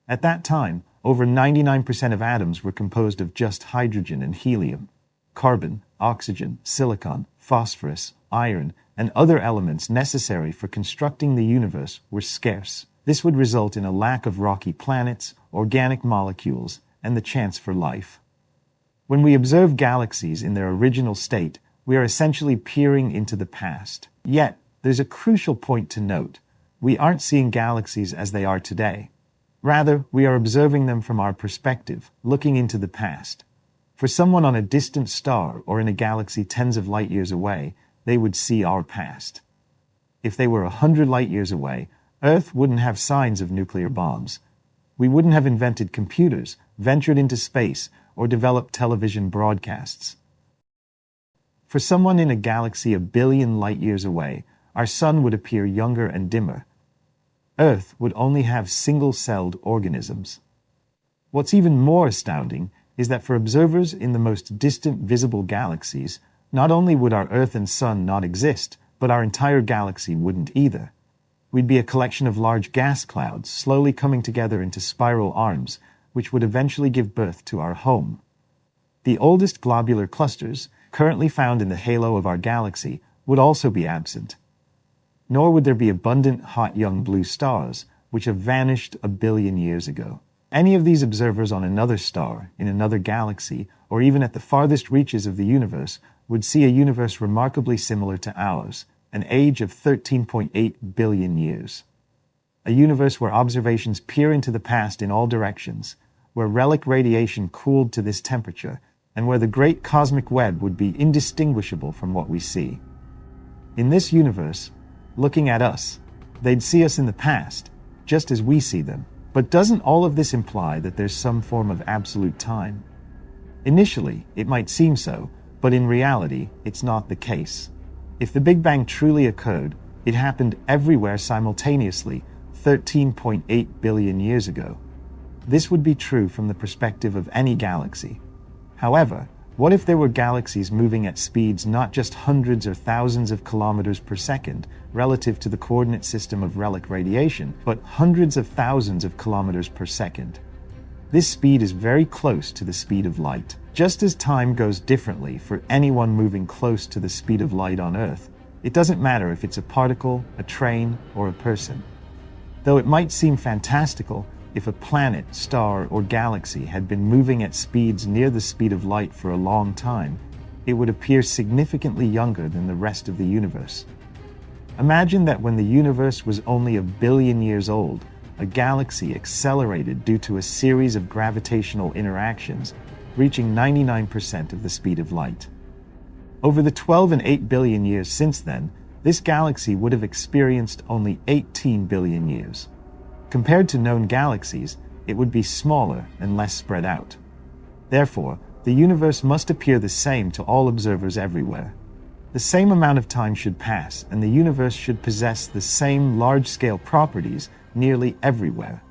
At that time, over 99% of atoms were composed of just hydrogen and helium. Carbon, oxygen, silicon, phosphorus, iron, and other elements necessary for constructing the universe were scarce. This would result in a lack of rocky planets, organic molecules, and the chance for life. When we observe galaxies in their original state, we are essentially peering into the past. Yet, there's a crucial point to note. We aren't seeing galaxies as they are today. Rather, we are observing them from our perspective, looking into the past. For someone on a distant star or in a galaxy tens of light years away, they would see our past. If they were 100 light years away, Earth wouldn't have signs of nuclear bombs. We wouldn't have invented computers, ventured into space, or developed television broadcasts. For someone in a galaxy a billion light years away, our sun would appear younger and dimmer. Earth would only have single-celled organisms. What's even more astounding is that for observers in the most distant visible galaxies, not only would our Earth and Sun not exist, but our entire galaxy wouldn't either. We'd be a collection of large gas clouds slowly coming together into spiral arms, which would eventually give birth to our home. The oldest globular clusters, currently found in the halo of our galaxy, would also be absent. Nor would there be abundant hot young blue stars, which have vanished a billion years ago. Any of these observers on another star, in another galaxy, or even at the farthest reaches of the universe, would see a universe remarkably similar to ours, an age of 13.8 billion years. A universe where observations peer into the past in all directions, where relic radiation cooled to this temperature, and where the great cosmic web would be indistinguishable from what we see. In this universe, looking at us, they'd see us in the past, just as we see them. But doesn't all of this imply that there's some form of absolute time? Initially, it might seem so, but in reality, it's not the case. If the Big Bang truly occurred, it happened everywhere simultaneously, 13.8 billion years ago. This would be true from the perspective of any galaxy. However, what if there were galaxies moving at speeds not just hundreds or thousands of kilometers per second relative to the coordinate system of relic radiation, but hundreds of thousands of kilometers per second? This speed is very close to the speed of light. Just as time goes differently for anyone moving close to the speed of light on Earth, it doesn't matter if it's a particle, a train, or a person. Though it might seem fantastical, if a planet, star, or galaxy had been moving at speeds near the speed of light for a long time, it would appear significantly younger than the rest of the universe. Imagine that when the universe was only 1 billion years old, a galaxy accelerated due to a series of gravitational interactions, reaching 99% of the speed of light. Over the 12 and 8 billion years since then, this galaxy would have experienced only 18 billion years. Compared to known galaxies, it would be smaller and less spread out. Therefore, the universe must appear the same to all observers everywhere. The same amount of time should pass, and the universe should possess the same large-scale properties nearly everywhere.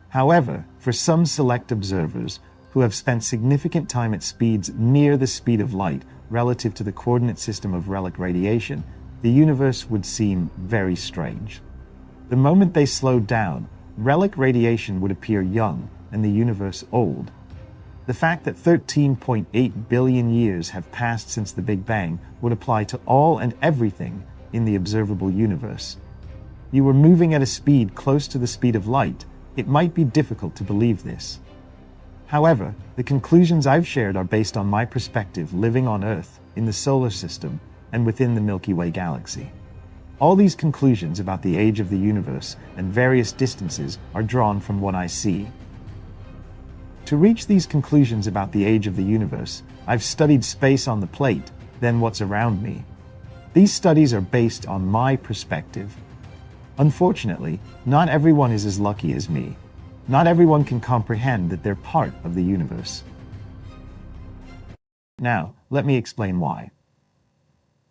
However, for some select observers who have spent significant time at speeds near the speed of light relative to the coordinate system of relic radiation, the universe would seem very strange. The moment they slowed down, relic radiation would appear young and the universe old. The fact that 13.8 billion years have passed since the Big Bang would apply to all and everything in the observable universe. You were moving at a speed close to the speed of light. It might be difficult to believe this. However, the conclusions I've shared are based on my perspective living on Earth, in the solar system, and within the Milky Way galaxy. All these conclusions about the age of the universe and various distances are drawn from what I see. To reach these conclusions about the age of the universe, I've studied space on the plate, then what's around me. These studies are based on my perspective. Unfortunately, not everyone is as lucky as me. Not everyone can comprehend that they're part of the universe. Now, let me explain why.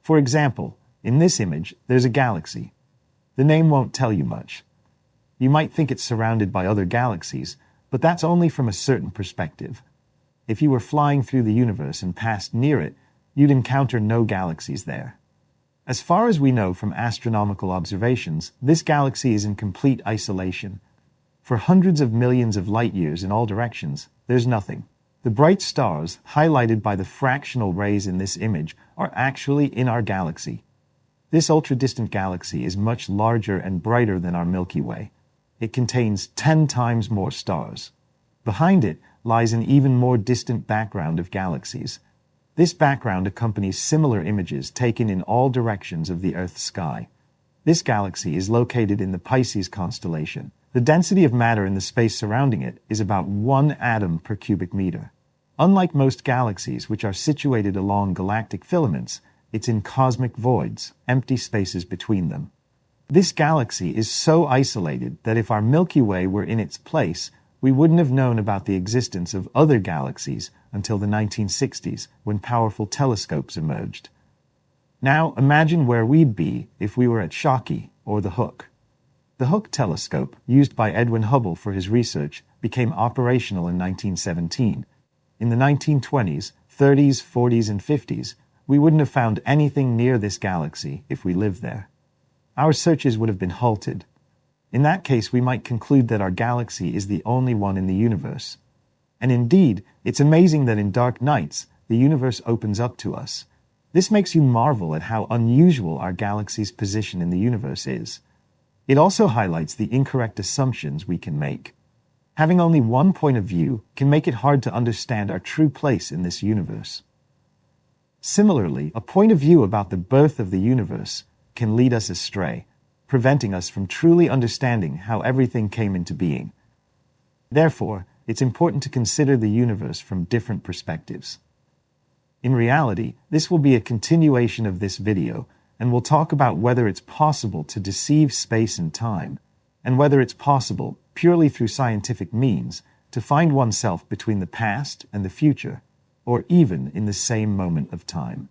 For example, in this image, there's a galaxy. The name won't tell you much. You might think it's surrounded by other galaxies, but that's only from a certain perspective. If you were flying through the universe and passed near it, you'd encounter no galaxies there. As far as we know from astronomical observations, this galaxy is in complete isolation. For hundreds of millions of light years in all directions, there's nothing. The bright stars, highlighted by the fractional rays in this image, are actually in our galaxy. This ultra-distant galaxy is much larger and brighter than our Milky Way. It contains 10 times more stars. Behind it lies an even more distant background of galaxies. This background accompanies similar images taken in all directions of the Earth's sky. This galaxy is located in the Pisces constellation. The density of matter in the space surrounding it is about 1 atom per cubic meter. Unlike most galaxies, which are situated along galactic filaments, it's in cosmic voids, empty spaces between them. This galaxy is so isolated that if our Milky Way were in its place, we wouldn't have known about the existence of other galaxies until the 1960s, when powerful telescopes emerged. Now imagine where we'd be if we were at Shocky or the Hooke. The Hooke telescope, used by Edwin Hubble for his research, became operational in 1917. In the 1920s, 30s, 40s, and 50s, we wouldn't have found anything near this galaxy if we lived there. Our searches would have been halted. In that case, we might conclude that our galaxy is the only one in the universe. And indeed, it's amazing that in dark nights, the universe opens up to us. This makes you marvel at how unusual our galaxy's position in the universe is. It also highlights the incorrect assumptions we can make. Having only one point of view can make it hard to understand our true place in this universe. Similarly, a point of view about the birth of the universe can lead us astray, preventing us from truly understanding how everything came into being. Therefore, it's important to consider the universe from different perspectives. In reality, this will be a continuation of this video, and we'll talk about whether it's possible to deceive space and time, and whether it's possible, purely through scientific means, to find oneself between the past and the future, or even in the same moment of time.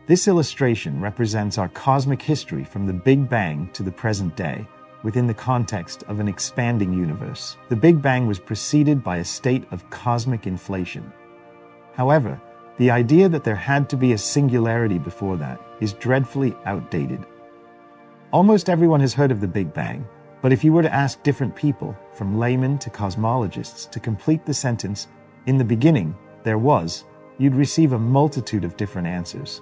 This illustration represents our cosmic history from the Big Bang to the present day, within the context of an expanding universe. The Big Bang was preceded by a state of cosmic inflation. However, the idea that there had to be a singularity before that is dreadfully outdated. Almost everyone has heard of the Big Bang, but if you were to ask different people, from laymen to cosmologists, to complete the sentence, "In the beginning, there was," you'd receive a multitude of different answers.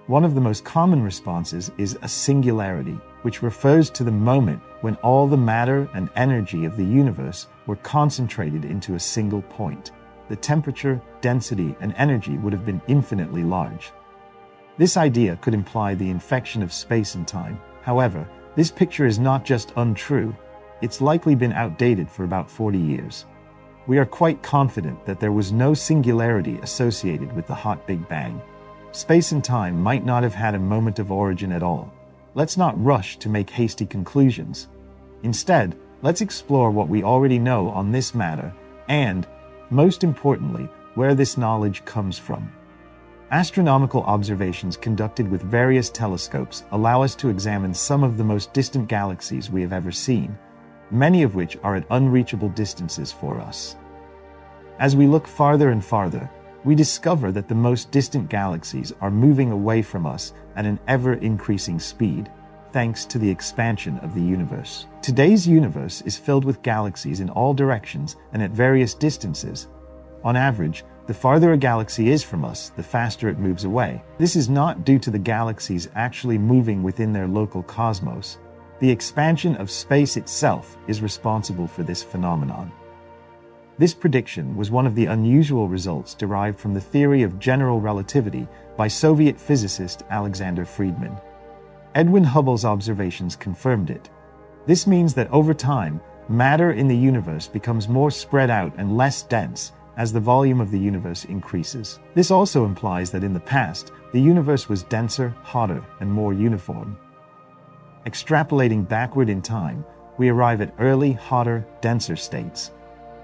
One of the most common responses is a singularity, which refers to the moment when all the matter and energy of the universe were concentrated into a single point. The temperature, density, and energy would have been infinitely large. This idea could imply the infection of space and time. However, this picture is not just untrue, it's likely been outdated for about 40 years. We are quite confident that there was no singularity associated with the hot Big Bang. Space and time might not have had a moment of origin at all. Let's not rush to make hasty conclusions. Instead, let's explore what we already know on this matter and, most importantly, where this knowledge comes from. Astronomical observations conducted with various telescopes allow us to examine some of the most distant galaxies we have ever seen, many of which are at unreachable distances for us. As we look farther and farther, we discover that the most distant galaxies are moving away from us at an ever-increasing speed, thanks to the expansion of the universe. Today's universe is filled with galaxies in all directions and at various distances. On average, the farther a galaxy is from us, the faster it moves away. This is not due to the galaxies actually moving within their local cosmos. The expansion of space itself is responsible for this phenomenon. This prediction was one of the unusual results derived from the theory of general relativity by Soviet physicist Alexander Friedmann. Edwin Hubble's observations confirmed it. This means that over time, matter in the universe becomes more spread out and less dense as the volume of the universe increases. This also implies that in the past, the universe was denser, hotter, and more uniform. Extrapolating backward in time, we arrive at early, hotter, denser states.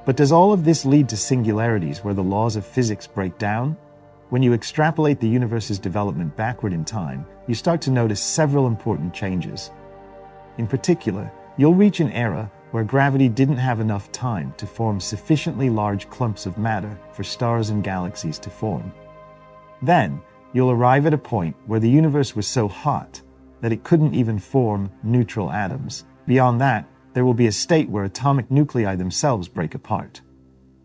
But does all of this lead to singularities where the laws of physics break down? When you extrapolate the universe's development backward in time, you start to notice several important changes. In particular, you'll reach an era where gravity didn't have enough time to form sufficiently large clumps of matter for stars and galaxies to form. Then, you'll arrive at a point where the universe was so hot that it couldn't even form neutral atoms. Beyond that, there will be a state where atomic nuclei themselves break apart.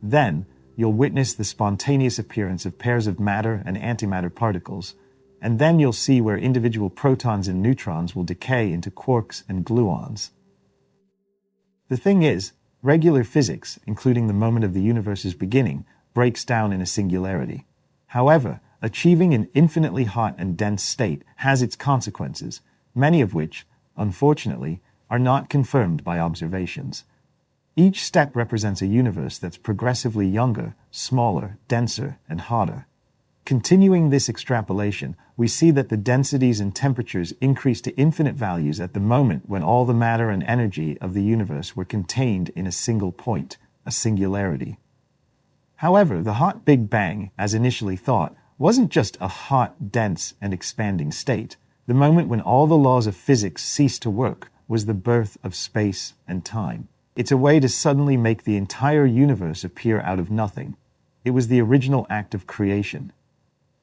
Then, you'll witness the spontaneous appearance of pairs of matter and antimatter particles, and then you'll see where individual protons and neutrons will decay into quarks and gluons. The thing is, regular physics, including the moment of the universe's beginning, breaks down in a singularity. However, achieving an infinitely hot and dense state has its consequences, many of which, unfortunately, are not confirmed by observations. Each step represents a universe that's progressively younger, smaller, denser, and hotter. Continuing this extrapolation, we see that the densities and temperatures increase to infinite values at the moment when all the matter and energy of the universe were contained in a single point, a singularity. However, the hot Big Bang, as initially thought, wasn't just a hot, dense, and expanding state. The moment when all the laws of physics ceased to work was the birth of space and time. It's a way to suddenly make the entire universe appear out of nothing. It was the original act of creation.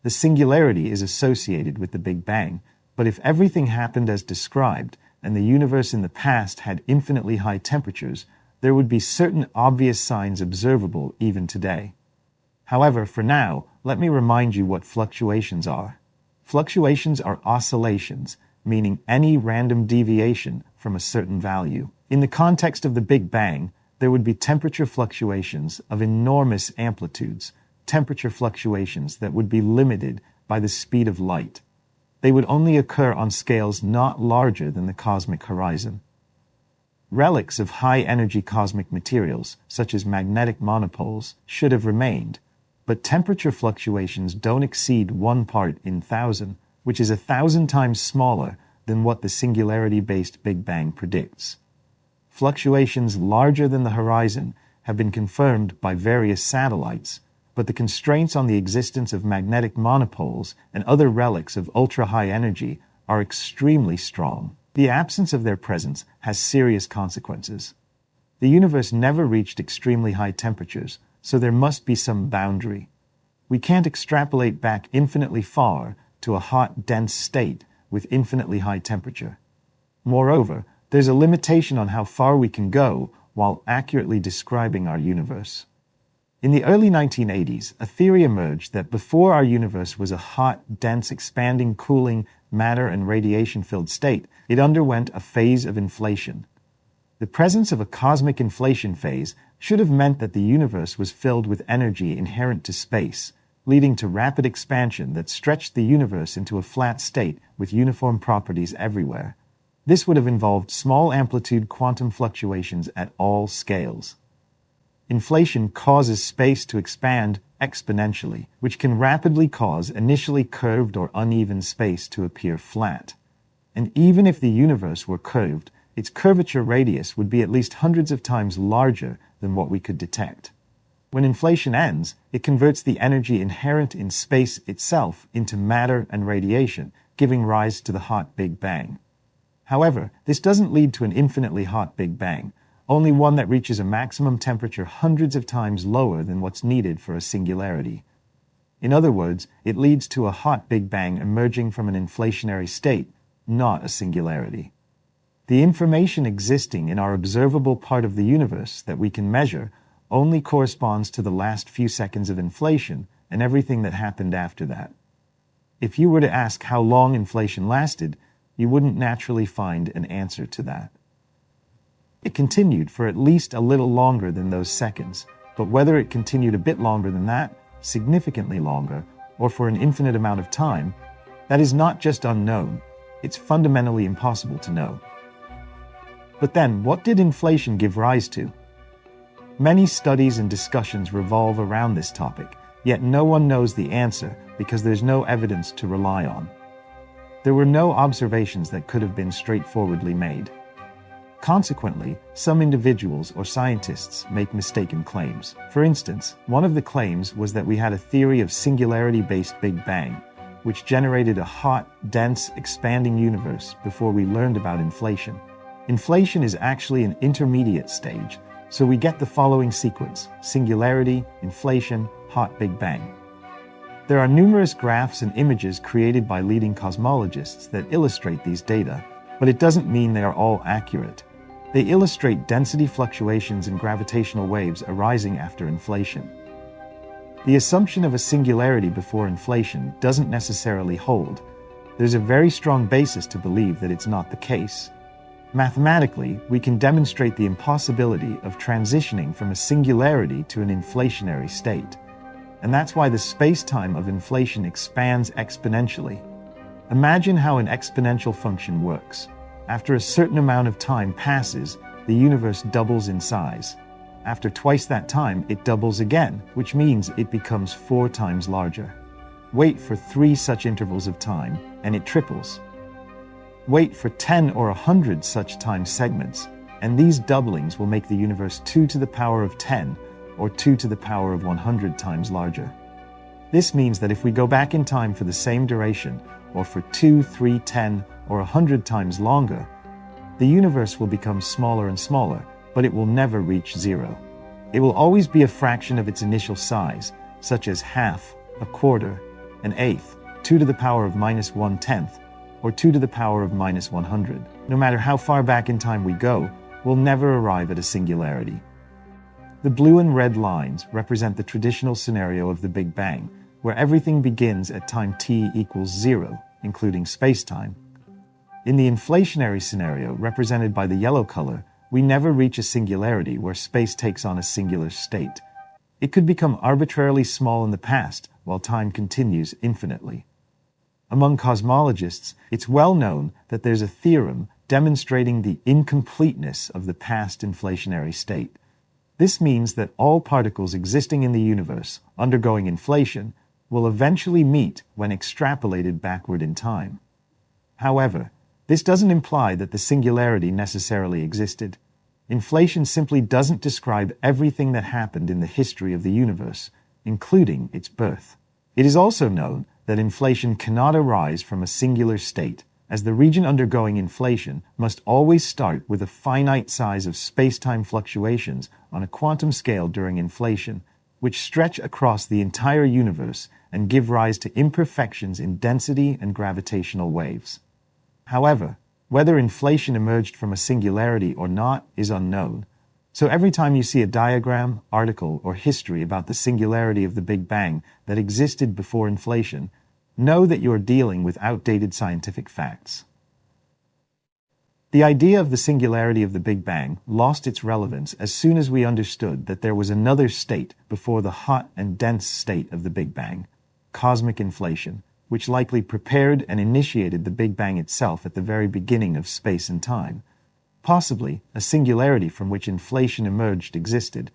The singularity is associated with the Big Bang, but if everything happened as described, and the universe in the past had infinitely high temperatures, there would be certain obvious signs observable even today. However, for now, let me remind you what fluctuations are. Fluctuations are oscillations, meaning any random deviation from a certain value. In the context of the Big Bang, there would be temperature fluctuations of enormous amplitudes, temperature fluctuations that would be limited by the speed of light. They would only occur on scales not larger than the cosmic horizon. Relics of high-energy cosmic materials, such as magnetic monopoles, should have remained, but temperature fluctuations don't exceed 1 part in 1,000, which is 1,000 times smaller than what the singularity-based Big Bang predicts. Fluctuations larger than the horizon have been confirmed by various satellites, but the constraints on the existence of magnetic monopoles and other relics of ultra-high energy are extremely strong. The absence of their presence has serious consequences. The universe never reached extremely high temperatures, so there must be some boundary. We can't extrapolate back infinitely far to a hot, dense state with infinitely high temperature. Moreover, there's a limitation on how far we can go while accurately describing our universe. In the early 1980s, a theory emerged that before our universe was a hot, dense, expanding, cooling, matter and radiation-filled state, it underwent a phase of inflation. The presence of a cosmic inflation phase should have meant that the universe was filled with energy inherent to space, leading to rapid expansion that stretched the universe into a flat state with uniform properties everywhere. This would have involved small amplitude quantum fluctuations at all scales. Inflation causes space to expand exponentially, which can rapidly cause initially curved or uneven space to appear flat. And even if the universe were curved, its curvature radius would be at least hundreds of times larger than what we could detect. When inflation ends, it converts the energy inherent in space itself into matter and radiation, giving rise to the hot Big Bang. However, this doesn't lead to an infinitely hot Big Bang, only one that reaches a maximum temperature hundreds of times lower than what's needed for a singularity. In other words, it leads to a hot Big Bang emerging from an inflationary state, not a singularity. The information existing in our observable part of the universe that we can measure only corresponds to the last few seconds of inflation and everything that happened after that. If you were to ask how long inflation lasted, you wouldn't naturally find an answer to that. It continued for at least a little longer than those seconds, but whether it continued a bit longer than that, significantly longer, or for an infinite amount of time, that is not just unknown, it's fundamentally impossible to know. But then, what did inflation give rise to? Many studies and discussions revolve around this topic, yet no one knows the answer because there's no evidence to rely on. There were no observations that could have been straightforwardly made. Consequently, some individuals or scientists make mistaken claims. For instance, one of the claims was that we had a theory of singularity-based Big Bang, which generated a hot, dense, expanding universe before we learned about inflation. Inflation is actually an intermediate stage, so we get the following sequence: singularity, inflation, hot Big Bang. There are numerous graphs and images created by leading cosmologists that illustrate these data, but it doesn't mean they are all accurate. They illustrate density fluctuations and gravitational waves arising after inflation. The assumption of a singularity before inflation doesn't necessarily hold. There's a very strong basis to believe that it's not the case. Mathematically, we can demonstrate the impossibility of transitioning from a singularity to an inflationary state. And that's why the space-time of inflation expands exponentially. Imagine how an exponential function works. After a certain amount of time passes, the universe doubles in size. After twice that time, it doubles again, which means it becomes 4 times larger. Wait for 3 such intervals of time, and it triples. Wait for 10 or 100 such time segments, and these doublings will make the universe 2 to the power of 10 or 2 to the power of 100 times larger. This means that if we go back in time for the same duration, or for 2, 3, 10, or 100 times longer, the universe will become smaller and smaller, but it will never reach zero. It will always be a fraction of its initial size, such as half, a quarter, an eighth, 2 to the power of minus 1/10, or 2 to the power of minus 100. No matter how far back in time we go, we'll never arrive at a singularity. The blue and red lines represent the traditional scenario of the Big Bang, where everything begins at time t equals 0, including space-time. In the inflationary scenario, represented by the yellow color, we never reach a singularity where space takes on a singular state. It could become arbitrarily small in the past, while time continues infinitely. Among cosmologists, it's well known that there's a theorem demonstrating the incompleteness of the past inflationary state. This means that all particles existing in the universe undergoing inflation will eventually meet when extrapolated backward in time. However, this doesn't imply that the singularity necessarily existed. Inflation simply doesn't describe everything that happened in the history of the universe, including its birth. It is also known that inflation cannot arise from a singular state, as the region undergoing inflation must always start with a finite size of space-time fluctuations on a quantum scale during inflation, which stretch across the entire universe and give rise to imperfections in density and gravitational waves. However, whether inflation emerged from a singularity or not is unknown. So every time you see a diagram, article, or history about the singularity of the Big Bang that existed before inflation, know that you are dealing with outdated scientific facts. The idea of the singularity of the Big Bang lost its relevance as soon as we understood that there was another state before the hot and dense state of the Big Bang, cosmic inflation, which likely prepared and initiated the Big Bang itself at the very beginning of space and time. Possibly, a singularity from which inflation emerged existed,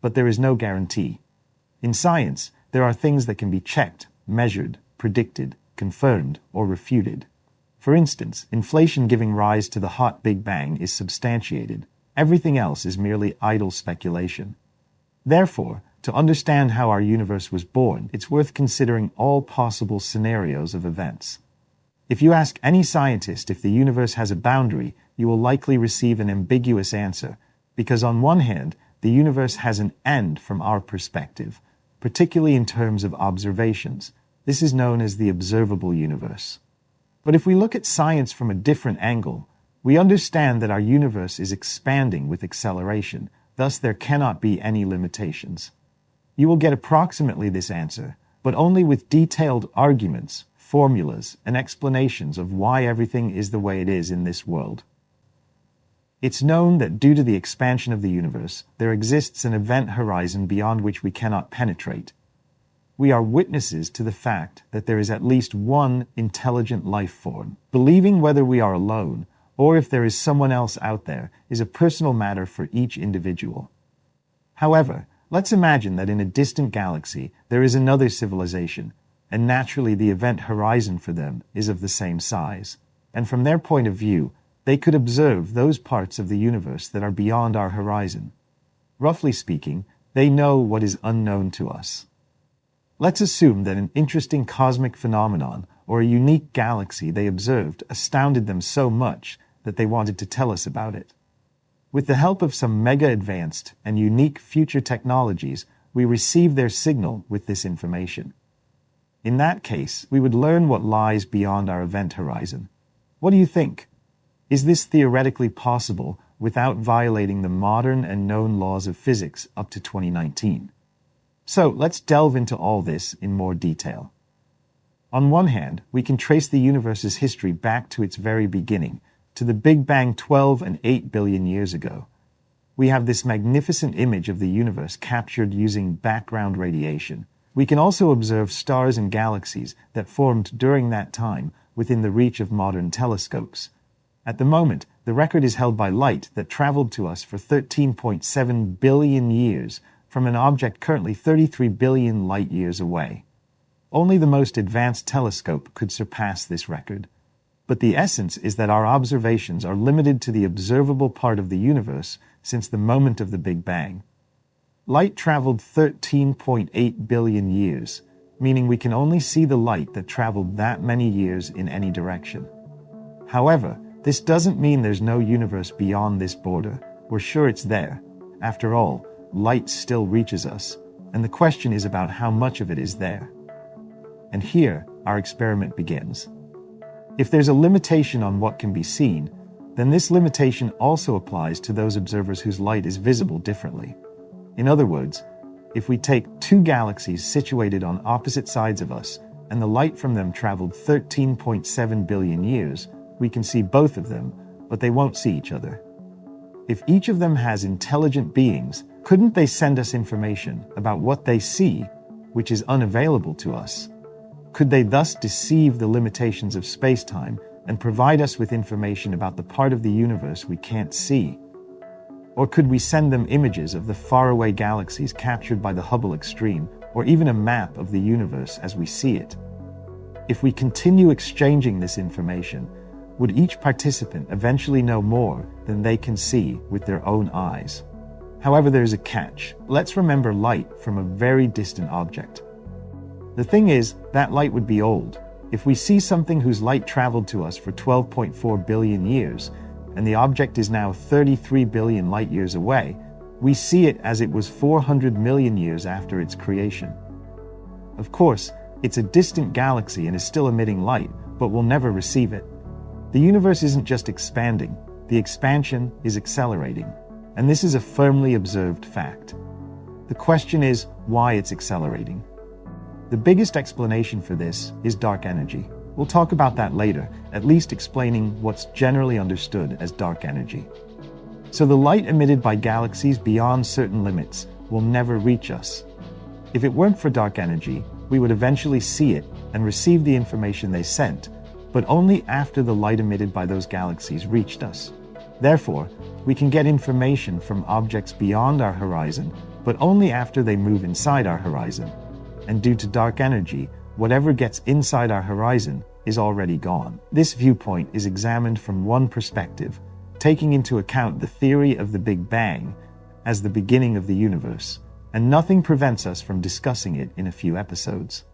but there is no guarantee. In science, there are things that can be checked, measured, predicted, confirmed, or refuted. For instance, inflation giving rise to the hot Big Bang is substantiated. Everything else is merely idle speculation. Therefore, to understand how our universe was born, it's worth considering all possible scenarios of events. If you ask any scientist if the universe has a boundary, you will likely receive an ambiguous answer, because on one hand, the universe has an end from our perspective, particularly in terms of observations. This is known as the observable universe. But if we look at science from a different angle, we understand that our universe is expanding with acceleration, thus there cannot be any limitations. You will get approximately this answer, but only with detailed arguments, formulas, and explanations of why everything is the way it is in this world. It's known that due to the expansion of the universe, there exists an event horizon beyond which we cannot penetrate. We are witnesses to the fact that there is at least one intelligent life form. Believing whether we are alone or if there is someone else out there is a personal matter for each individual. However, let's imagine that in a distant galaxy there is another civilization, and naturally the event horizon for them is of the same size. And from their point of view, they could observe those parts of the universe that are beyond our horizon. Roughly speaking, they know what is unknown to us. Let's assume that an interesting cosmic phenomenon or a unique galaxy they observed astounded them so much that they wanted to tell us about it. With the help of some mega-advanced and unique future technologies, we receive their signal with this information. In that case, we would learn what lies beyond our event horizon. What do you think? Is this theoretically possible without violating the modern and known laws of physics up to 2019? So let's delve into all this in more detail. On one hand, we can trace the universe's history back to its very beginning, to the Big Bang 12 and 8 billion years ago. We have this magnificent image of the universe captured using background radiation. We can also observe stars and galaxies that formed during that time within the reach of modern telescopes. At the moment, the record is held by light that traveled to us for 13.7 billion years from an object currently 33 billion light-years away. Only the most advanced telescope could surpass this record. But the essence is that our observations are limited to the observable part of the universe since the moment of the Big Bang. Light traveled 13.8 billion years, meaning we can only see the light that traveled that many years in any direction. However, this doesn't mean there's no universe beyond this border. We're sure it's there. After all, light still reaches us, and the question is about how much of it is there. And here, our experiment begins. If there's a limitation on what can be seen, then this limitation also applies to those observers whose light is visible differently. In other words, if we take two galaxies situated on opposite sides of us, and the light from them traveled 13.7 billion years, we can see both of them, but they won't see each other. If each of them has intelligent beings, couldn't they send us information about what they see, which is unavailable to us? Could they thus deceive the limitations of space-time and provide us with information about the part of the universe we can't see? Or could we send them images of the faraway galaxies captured by the Hubble extreme, or even a map of the universe as we see it? If we continue exchanging this information, would each participant eventually know more than they can see with their own eyes? However, there's a catch. Let's remember light from a very distant object. The thing is, that light would be old. If we see something whose light traveled to us for 12.4 billion years, and the object is now 33 billion light-years away, we see it as it was 400 million years after its creation. Of course, it's a distant galaxy and is still emitting light, but we'll never receive it. The universe isn't just expanding, the expansion is accelerating. and this is a firmly observed fact. The question is why it's accelerating. The biggest explanation for this is dark energy. We'll talk about that later, at least explaining what's generally understood as dark energy. So the light emitted by galaxies beyond certain limits will never reach us. If it weren't for dark energy, we would eventually see it and receive the information they sent, but only after the light emitted by those galaxies reached us. Therefore, we can get information from objects beyond our horizon, but only after they move inside our horizon. And due to dark energy, whatever gets inside our horizon is already gone. This viewpoint is examined from one perspective, taking into account the theory of the Big Bang as the beginning of the universe, and nothing prevents us from discussing it in a few episodes.